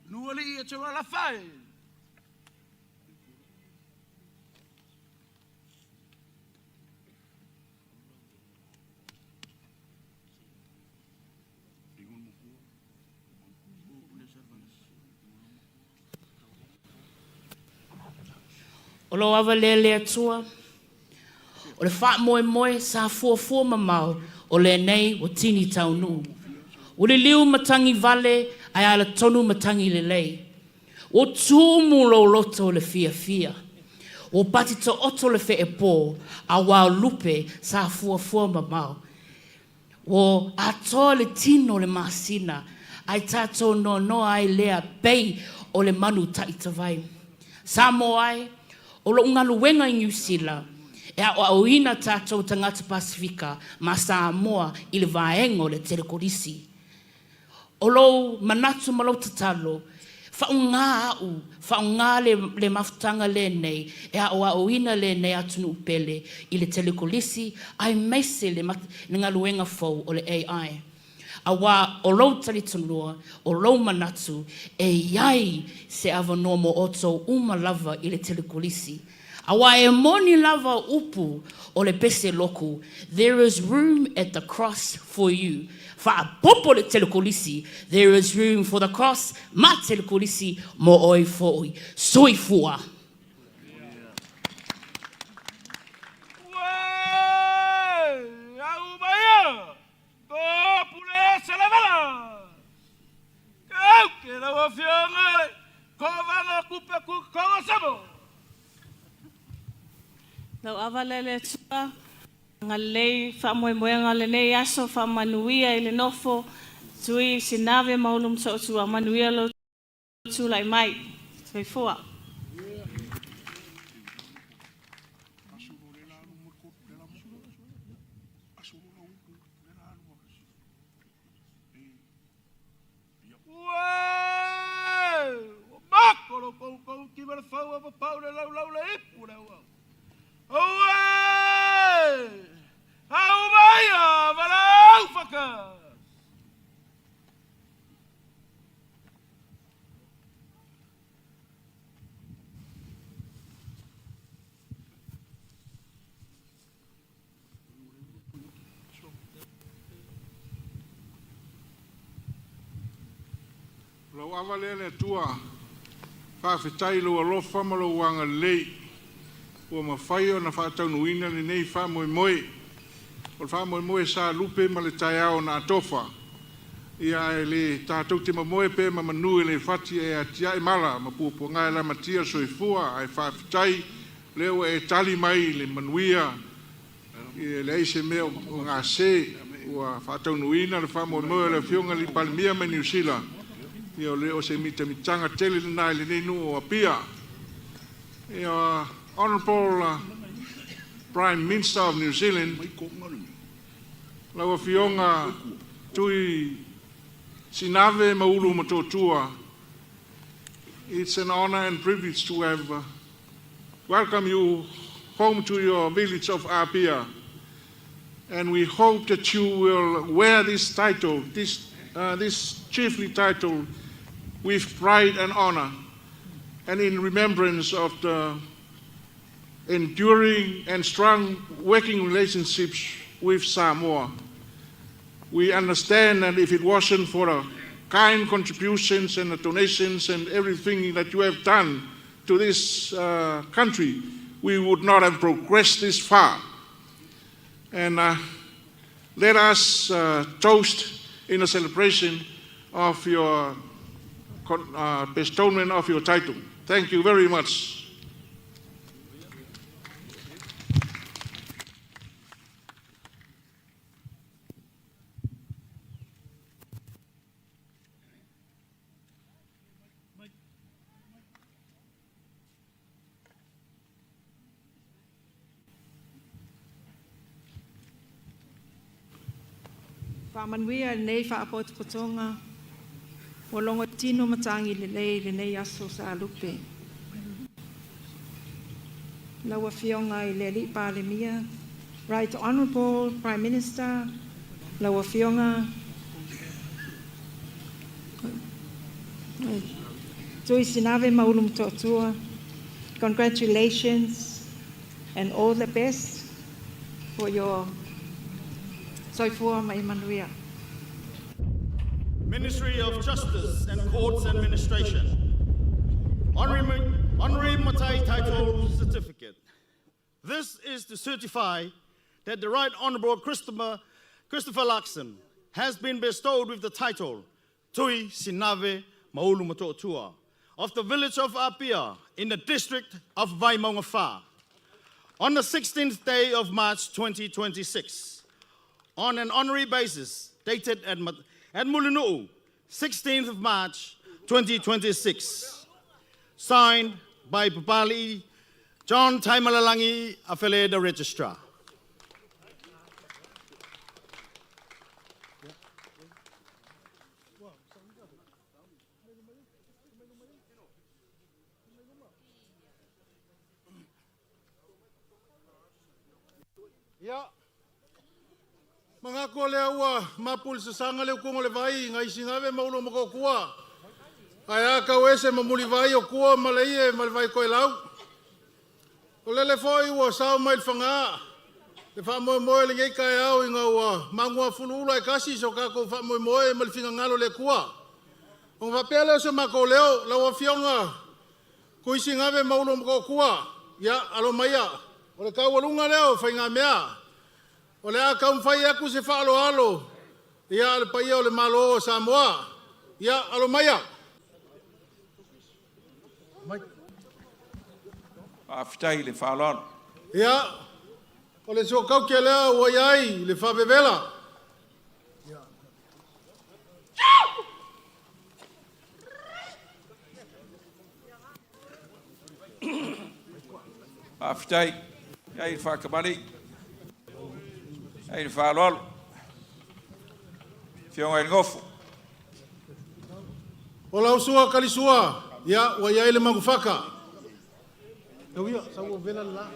Nuali ia te wala whai. O lo Avaleletua, o le wha moe moe sa fuafua mamau o le nei o tini taunu. O le liu matangi vale ai ala tonu matangi le lei. O tūmu lo loto le fia fia. O pati to oto le fe e pō a wā lupe sa fuafua mamau. O atoa le tino le masina ai tato no ai lea bei o le manu taitawai. Samoa ai, o lo ungaluwenga I New Zealand, e a o ina tātou tangata Pasifika ma Samoa I le vaengo le telekorisi. O lo manatu malo tatalo, whaunga le mafutanga le nei, e a o ina le nei atunu upele I le telekorisi, ai meise le ngaluwenga fau o le AI. A wā o lau talitunua, o lau manatu, e iai se ava nomo oto uma lava I le telekolisi. A wā e moni lava upu o le pese loku, there is room at the cross for you. Wha popo le telekolisi, there is room for the cross, ma telekolisi mo oi foi. Soifua. Lau Avaleletua, ngā lei whamoemoenga le nei aso whamanuia I le nofo Tuisinavemauluomotootua manuia lo tūlai mai. Soifua. Au mai, valau! Lo avalele tua. Whawhetai lo alofa ma lo wanga lei. Ua mawhaio na whaataunuina ni nei wha moe moe. O le wha moe moe sa lupe ma le tai ao na atofa. Ia e le tātou te mamoe pe ma manu e le whati e atia e mala. Ma pua ngai la matia soifua ai whawhetai. Leo e tali mai le manuia. I le eise mea o ngā se. Ua whaataunuina le wha moe moe le fionga li Palimia me New Zealand. Ia leo se mitanga tele le nai le nenu o apia. Ia Honourable Prime Minister of New Zealand, lawa fionga Tuisinavemauluomotootua. It's an honor and privilege to have welcome you home to your village of Apia. And we hope that you will wear this title, this chiefly title, with pride and honor, and in remembrance of the enduring and strong working relationships with Samoa. We understand that if it wasn't for the kind contributions and the donations and everything that you have done to this country, we would not have progressed this far. And let us toast in a celebration of your bestowment of your title. Thank you very much. Whamanuia nei whaapotopotonga, walonga tino matangi le nei aso sa lupe. Laua fionga I le li Palimia, Right Honourable Prime Minister, laua fionga Tuisinavemauluomotootua, congratulations and all the best for your soifua mai manuia. Ministry of Justice and Courts Administration. Honorary Matai Title Certificate. This is to certify that the Right Honourable Christopher Luxon has been bestowed with the title Tuisinavemauluomotootua of the village of Apia in the district of Waimaunga on the 16th day of March 2026. On an honorary basis, dated at Mulinu'u, 16th of March, 2026. Signed by Papali John Taimalalangi, affiliate the registrar. Yeah. Mga ko lea ua mapul sa sanga leo kungo le vai ngai Tuisinavemauluomotootua. Ai aka wese mamuli vai o kua malaie mal vai koe lau. O lele foi ua sao mai whanga. Le wha moe moe le ngei kai au inga ua mangua fulula e kasi so kako wha moe moe mal whinga ngalo le kua. O wha pia leo se mako leo laua fionga Tuisinavemauluomotootua. Ya alo maia. O le kaualunga leo whainga mea. O le aka umwhai aku se whaalo alo. Ia le paia o le malo o Samoa. Ia alo maia. Whawhetai le whaalo alo. Ia. O le so kau kia lea ua iai le whawewela. Whawhetai. Iai le whakamari. Ai le whaaloalo. Fionga i ngofu. O lau sua kalisua. Ia ua iai le mangufaka. Ia, sa ua vela la.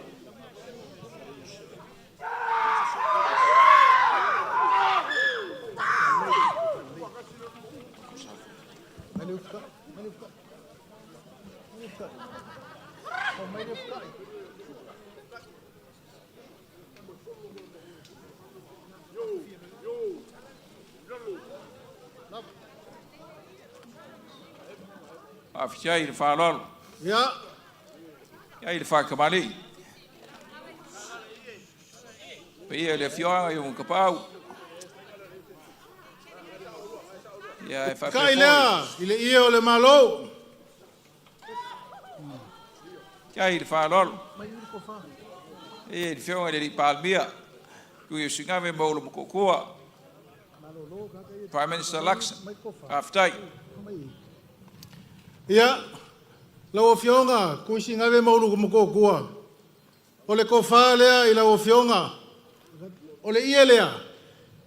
Afjai de Falol. Ja. Jij de Fakamali. Hier de Fjord, jongen kapau. Ja, even. Kaila, ile iyo le malo. Jij de Falol. Hier de Fjord die Palmia. Tuisinavemauluomotootua. Prime Minister Luxon. Aftai. Ja. Lau fionga, Tuisinavemauluomotootua. Ole kofa lea ila o fionga. Ole ia lea.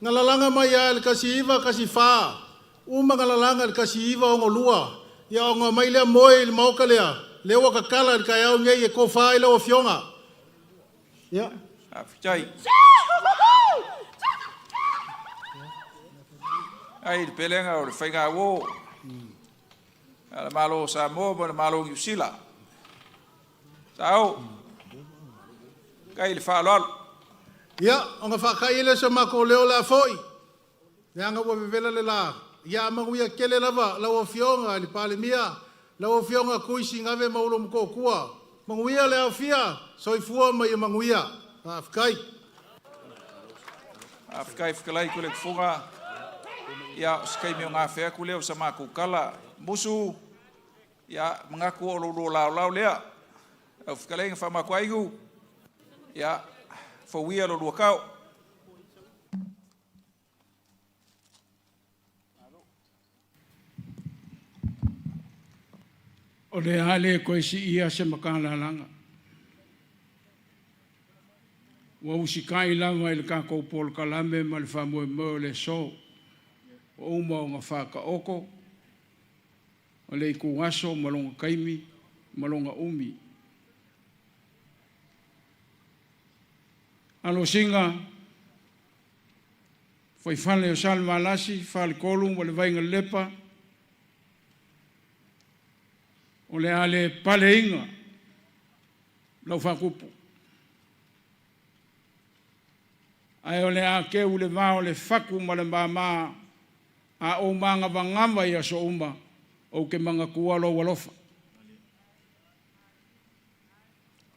Ngalalanga mai al kasiva kasifa. Uma ngalalanga al kasiva o ngolua. Ya o ngamai lea moi il mauka lea. Lewa kakala al kayau ngai e kofa ila o fionga. Ja. Aftai. Ai de pelenga o de whainga wo. Ala malo Samoa mo malo New Zealand. Sao. Kai le falol. Ja, onga whakai ele sa mako leo la foi. Leanga wa vevela le la. Ya manguia kele lava, la o fionga li palemia, la o fionga Tuisinavemauluomotootua. Manguia le afia, soifua mai manguia. Afkai. Afkai fkalai kule kufunga. Ya skai mi nga fea kule o sama kukala musu. Ya mengaku o lo lau lea. Fkalai nga fama kwaigu. Ya fawia lo kau. O le hale koe si ia se makalalanga. Wa usikai lava i le kako pol kalame ma le whamoe mo le so. O uma o ngā whaka oko. O le iku aso malonga kaimi, malonga umi. Alo singa, foi whane o salma alasi, whale kolum, o le vainga lepa. O le ale pale inga, lau whakupu. Ai o le a keu le mao le whaku ma le mama, a o manga wangamba ia so uma, o ke manga kualo walofa.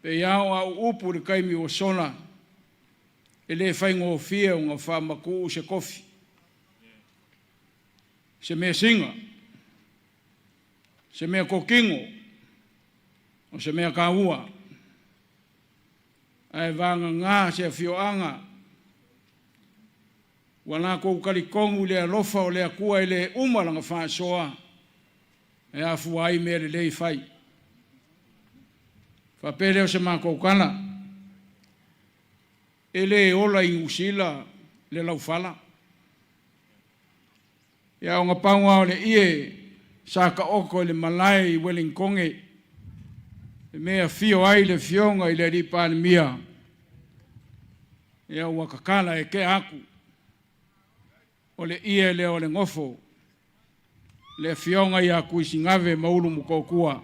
Pe iau au upu le kaimi o sona, e le whaingo o fia o ngā whamaku o se kofi. Se mea singa, se mea kokingo, o se mea kaua. Ai vanga ngā se fioanga, wana ko kalikongu le alofa o le akua ele umalanga fa soa e afu ai me le fai fa pele o se mako kana ele ola i usila le laufala ya nga paunga o le ie saka oko le malai Wellingkonge me fio ai le fionga i le ripan mia ya wakakala e ke aku o le ia le o le ngofo, le fionga ia Tuisinavemauluomotootua.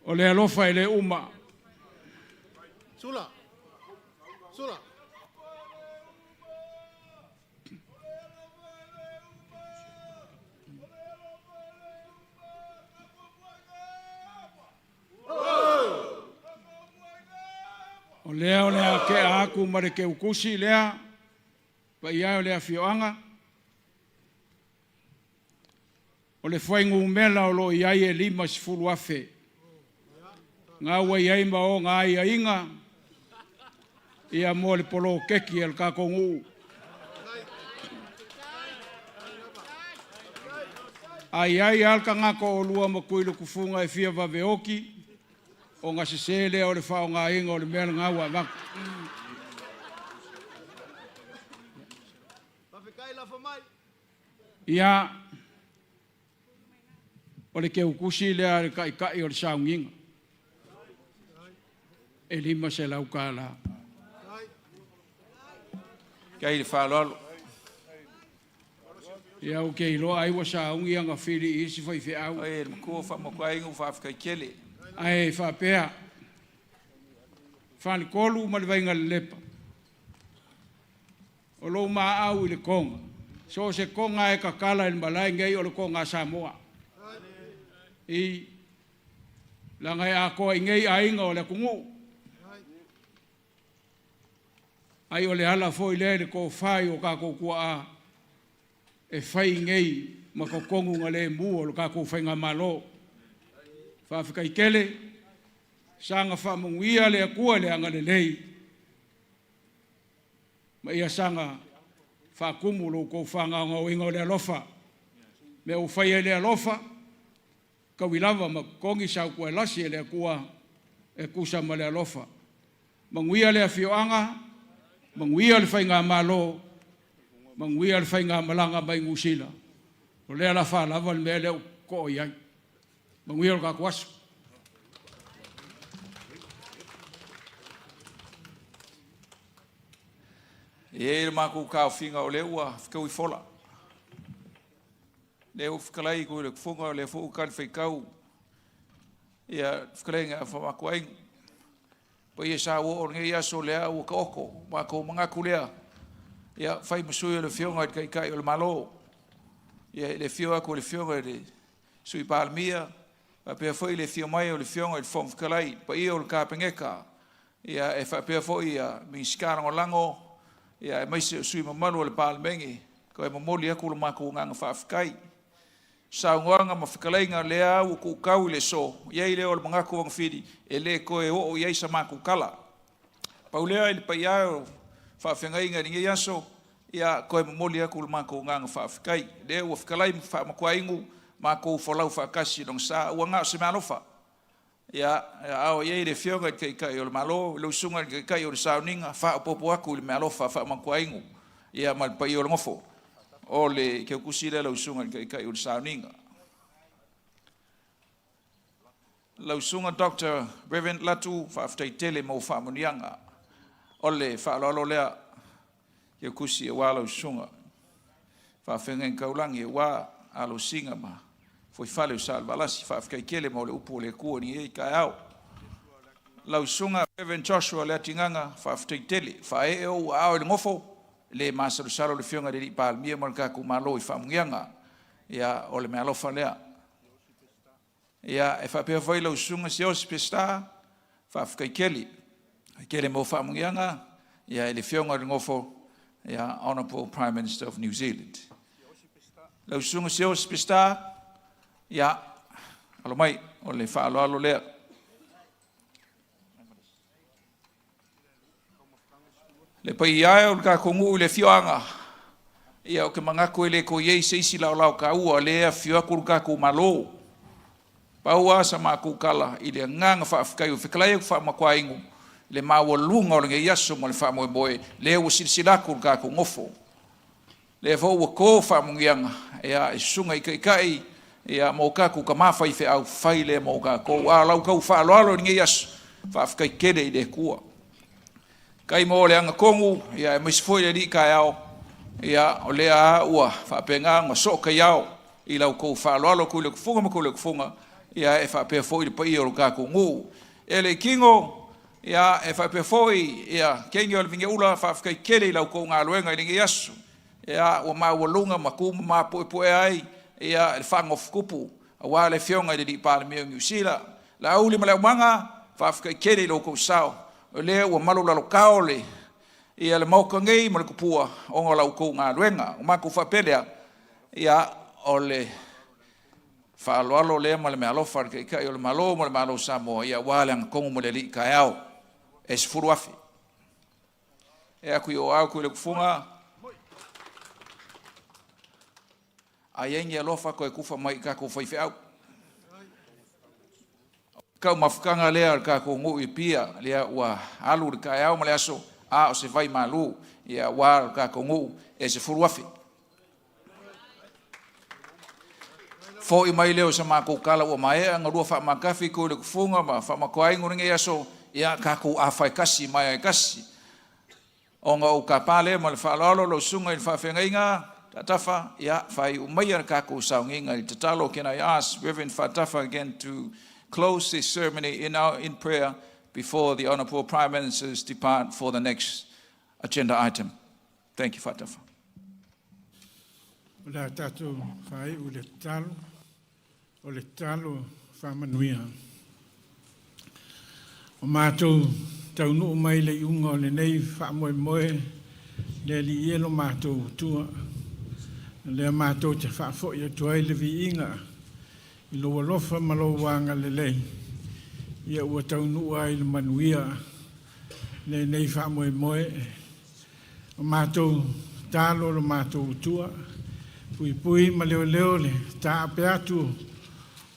O le alofa e le uma. Sula. Sula. O lea ke aku mare ke ukusi lea, pa ia o lea fioanga. O le whaingu umela o lo iai e 5 afe. Ngā wa iai ma o ngā ia inga, ia mo le polo keki al kakongu. Ai alka ngako o lua ma kuilu kufunga e fia vaveoki, o ngā sesele o le whao ngā inga o le mea ngā ua vaku. Ia, o le ke ukusi lea le kai o le saunginga. E 5 se lau ka la. Kai le whalolo. Ia o ke ilo ai wa saungi anga whiri isi whai whiau. Ai, kua whamakwai ngu whawhkai kele. Ai, whapea. Whani kolu ma le vainga le lepa. O lo maa au i le konga. So se konga e kakala in malai ngai o le konga Samoa. I langai a koa i ngai a inga o le kungu. Ai o le hala foi le ko fai o ka ko kua a e fai ngai ma ko kongu nga le mu o ka ko fai nga malo. Fa fika i kele sanga fa munguia le akua le anga le lei. Ma ia sanga fa kumulo ko fanga nga o inga o le alofa. Me o fai le alofa ka wilava ma kongi sa ko lasi le akua e kusa ma le alofa. Manguia le afioanga manguia le whainga malo, manguia le whainga malanga mai ngusila. O lea la wha lava le mea leo ko iai. Manguia le kakuasu. E le mako kao whinga o leua, whikau I fola. Leo whikalai ko le kufunga o le fuu kan whikau. Ia whikalai ngā whamako aingu. Pa ia sa o ngai aso lea o ka oko ma ko manga kulea ia fai masui le fionga kai kai o le malo ia le fionga ko le fionga de sui palmia pa pe foi le fionga mai o le fionga de fom kalai pa ia o ka pengeka ia e fa pe foi ia mi skara o lango ia mai sui mamalo le palmengi ko e mamoli ko le mako nganga fa kai sa ngoranga mafikalenga lea u ku kau le so ye le o manga ko ngfidi ele ko e o ye sa maku kala paulea il paya fa fengainga ni yaso ya ko moli ku le mako nganga fa fikai le o fikalai fa makwaingu mako folau fa kasi dong sa wanga se malofa ya au ye le fionga ke kai o malo lo sunga ke kai o sauninga fa popo aku le malofa fa makwaingu ya mal payo ngofo ole ke kusile lo sunga kai ursaninga lo sunga Dr. Reverend Latu fa after tele mo fa munianga ole fa lo lea ke kusi wa lo sunga fa fengen kaulangi wa alo singa ma foi fale salva la si fa after kele mo le upo le ku ni e kai lo sunga Reverend Joshua le tinganga fa after tele fa e o au le ngofo le masalo salo le fionga de pal mia marka ku malo I famungianga ya o le malo falea ya e fa pe foi lo sunga se os pesta fa fkai kele mo famungianga ya le fionga de ngofo ya Honorable Prime Minister of New Zealand lo sunga se os pesta ya alo mai o le fa alo le le pai ia o ka kongu le fioanga ia o ke manga ko le ko ye se isi la ka ua le fio ku ka ku malo paua sa ma ku kala I le nganga fa afkai o fiklai fa makwaingu le mawo lunga o le yaso mo le fa mo boy le o silsila ku ka ku ngofo le vo o ko fa mungianga ia sunga I kai ia mo ka ku ka mafa I fe au fai le mo ka ko ala ka fa lo ngi yaso fa afkai kede I le kuwa kai mo le anga kongu ia me foi le ka yao ia o le a ua fa penga nga so ka yao I lau ko fa lo ku le funga mo ku le funga ia e fa pe foi le pai o ka kongu ele kingo ia e fa pe foi ia kengo le vinga ula fa ka kele lau ko nga luenga I yasu ia o ma wolunga maku ma po ai ia le fang of kupu wa le fionga de pa le mi usila la uli ma le manga fa ka kele lau ko sao le o malo la kaole ia le mauka ngai mo le kupua o ngola ko nga luenga o maku fa pelea ia ole fa lo le mo le malo far ke kai o le malo Samoa ia wala ko mo le li kaiao es furuafi e aku yo au ku le kufunga ayenye lofa ko kufa mai ka ko foi feau ka mafukanga lea ka ko ngui pia lea wa alu ka ya o male aso a o se vai malu ia wa ka ko ngu e se furuafi fo I mai leo sa ma ko kala o mai nga rua fa makafi ko le kufunga ma fa makoai nguringe aso ia ka ko afai kasi mai kasi o nga o ka pale mo le fa lo sunga I fa fengainga tatafa ia fai o mai ka ko saunginga I tatalo can I ask Reverend Fatafa again to close this ceremony in prayer. before the Honourable Prime Ministers depart for the next agenda item. Thank you, Fatafa. Ola tātou whai o le talo whamanuia. O mātou taunu mai le iunga o le nei whamoe moe le li ielo mātou tua. Le mātou te whafo i atuai le vi inga i loa lofa malo wanga le lei. Ia ua taunu ai le manuia le nei whamoe moe. O mātou talo le mātou tua. Pui pui ma leo leo le ta ape atu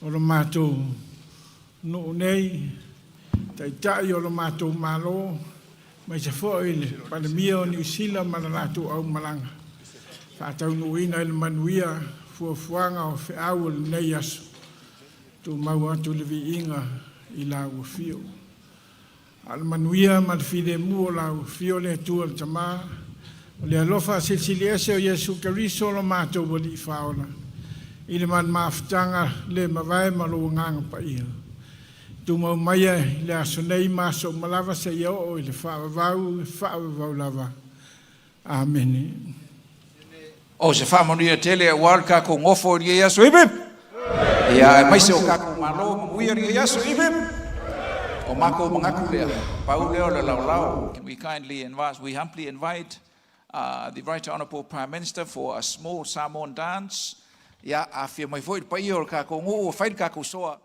o lo mātou no nei tai tai o lo mātou malo mai se foi le pandemia o New Zealand ma la tu au malanga fa tau no ina le manuia fuafuanga o fe au le nei aso tu mau atu le viinga i la u fio al manuia ma le fide mu o la u fio le tu al tama le alofa silsilese o Yesu Karisto lo mātou wali whaona. I le man maafutanga le mawai malo nganga pa ia. Tu mau maia le aso nei maso malawa se iau o i le whaavavau lava. Amen. O se whamanuia tele a wal kako ngofo ria Yesu ibib. Ia maise o kako malo uia ria Yesu ibib. O mako mangaku lea. Pau leo le lau. Can we kindly invite, we humbly invite the Right Honourable Prime Minister for a small Samoan dance. Ya afia mai foi pa ior ka ko ngo fai ka ko soa.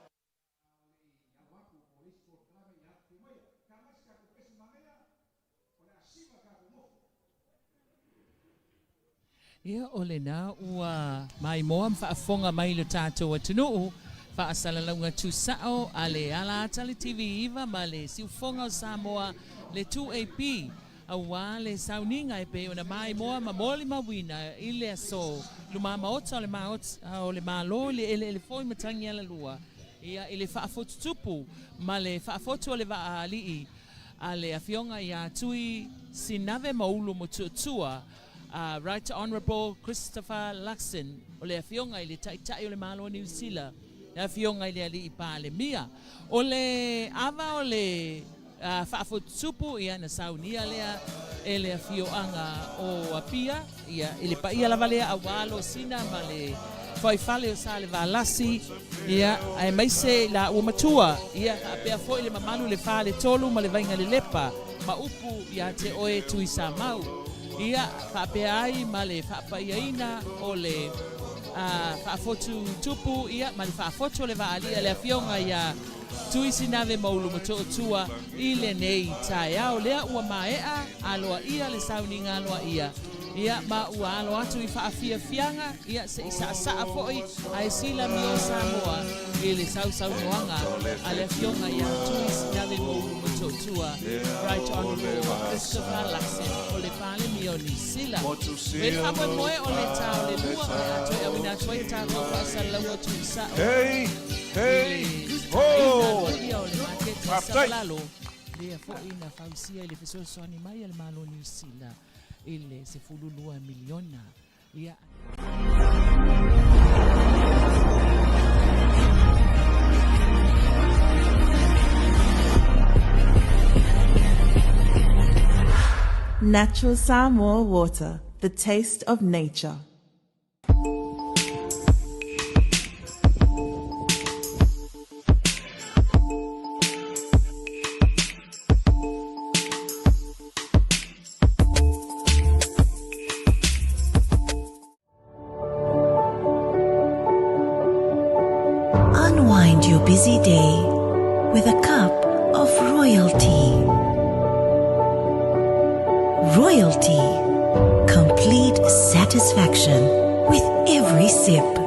Ia ole na ua mai moa whaafonga mai le tātou atunuu whaasalalunga tūsao ale ala tali TV iwa ma le siufonga o Samoa le 2AP awa le sauninga e pe ona mai moa ma moli mawina i le aso luma maota o le malo le ele foi matangi ala lua ia i le whaafotu tupu ma le whaafotu o le waalii a le afionga ia Tuisinavemauluomotootua Right Honourable Christopher Luxon o le afionga i le taitai o le malo New Zealand le afionga i le alii pa le mia o le ava o le whaafotutupu ia na saunia lea e le afioanga o apia ia i le paia lava lea awalo sina ma le whaifale o sa le valasi ia ai maise la uamatua ia apea fo i le mamanu le wha le tolu ma le vainga le lepa ma upu ia te oe Tuisinavemau ia whaapea ai ma le whaapaiaina o le whaafotutupu ia ma le whaafotu le vaalia le afionga ia Tuisinavemauluomotootua i le nei taiao lea ua maea aloa ia le sauninga aloa ia ma ua alo atu i whaafiafianga ia se isa foi ai sila mi o Samoa i le saunoanga a le afionga ia Tuisinavemauluomotootua Right Honourable Christopher Luxon o le pale mi o New Zealand e whamoe moe o le tau le lua o le atu e awina tuai tātou whaasalau tuisa Hey! Oh! Lea fo'i na fausia i le fesoasoani mai a le malo New Zealand i le 12 miliona ia Natural Samoa water, the taste of nature. Unwind your busy day with a cup of royalty. Royalty, complete satisfaction with every sip.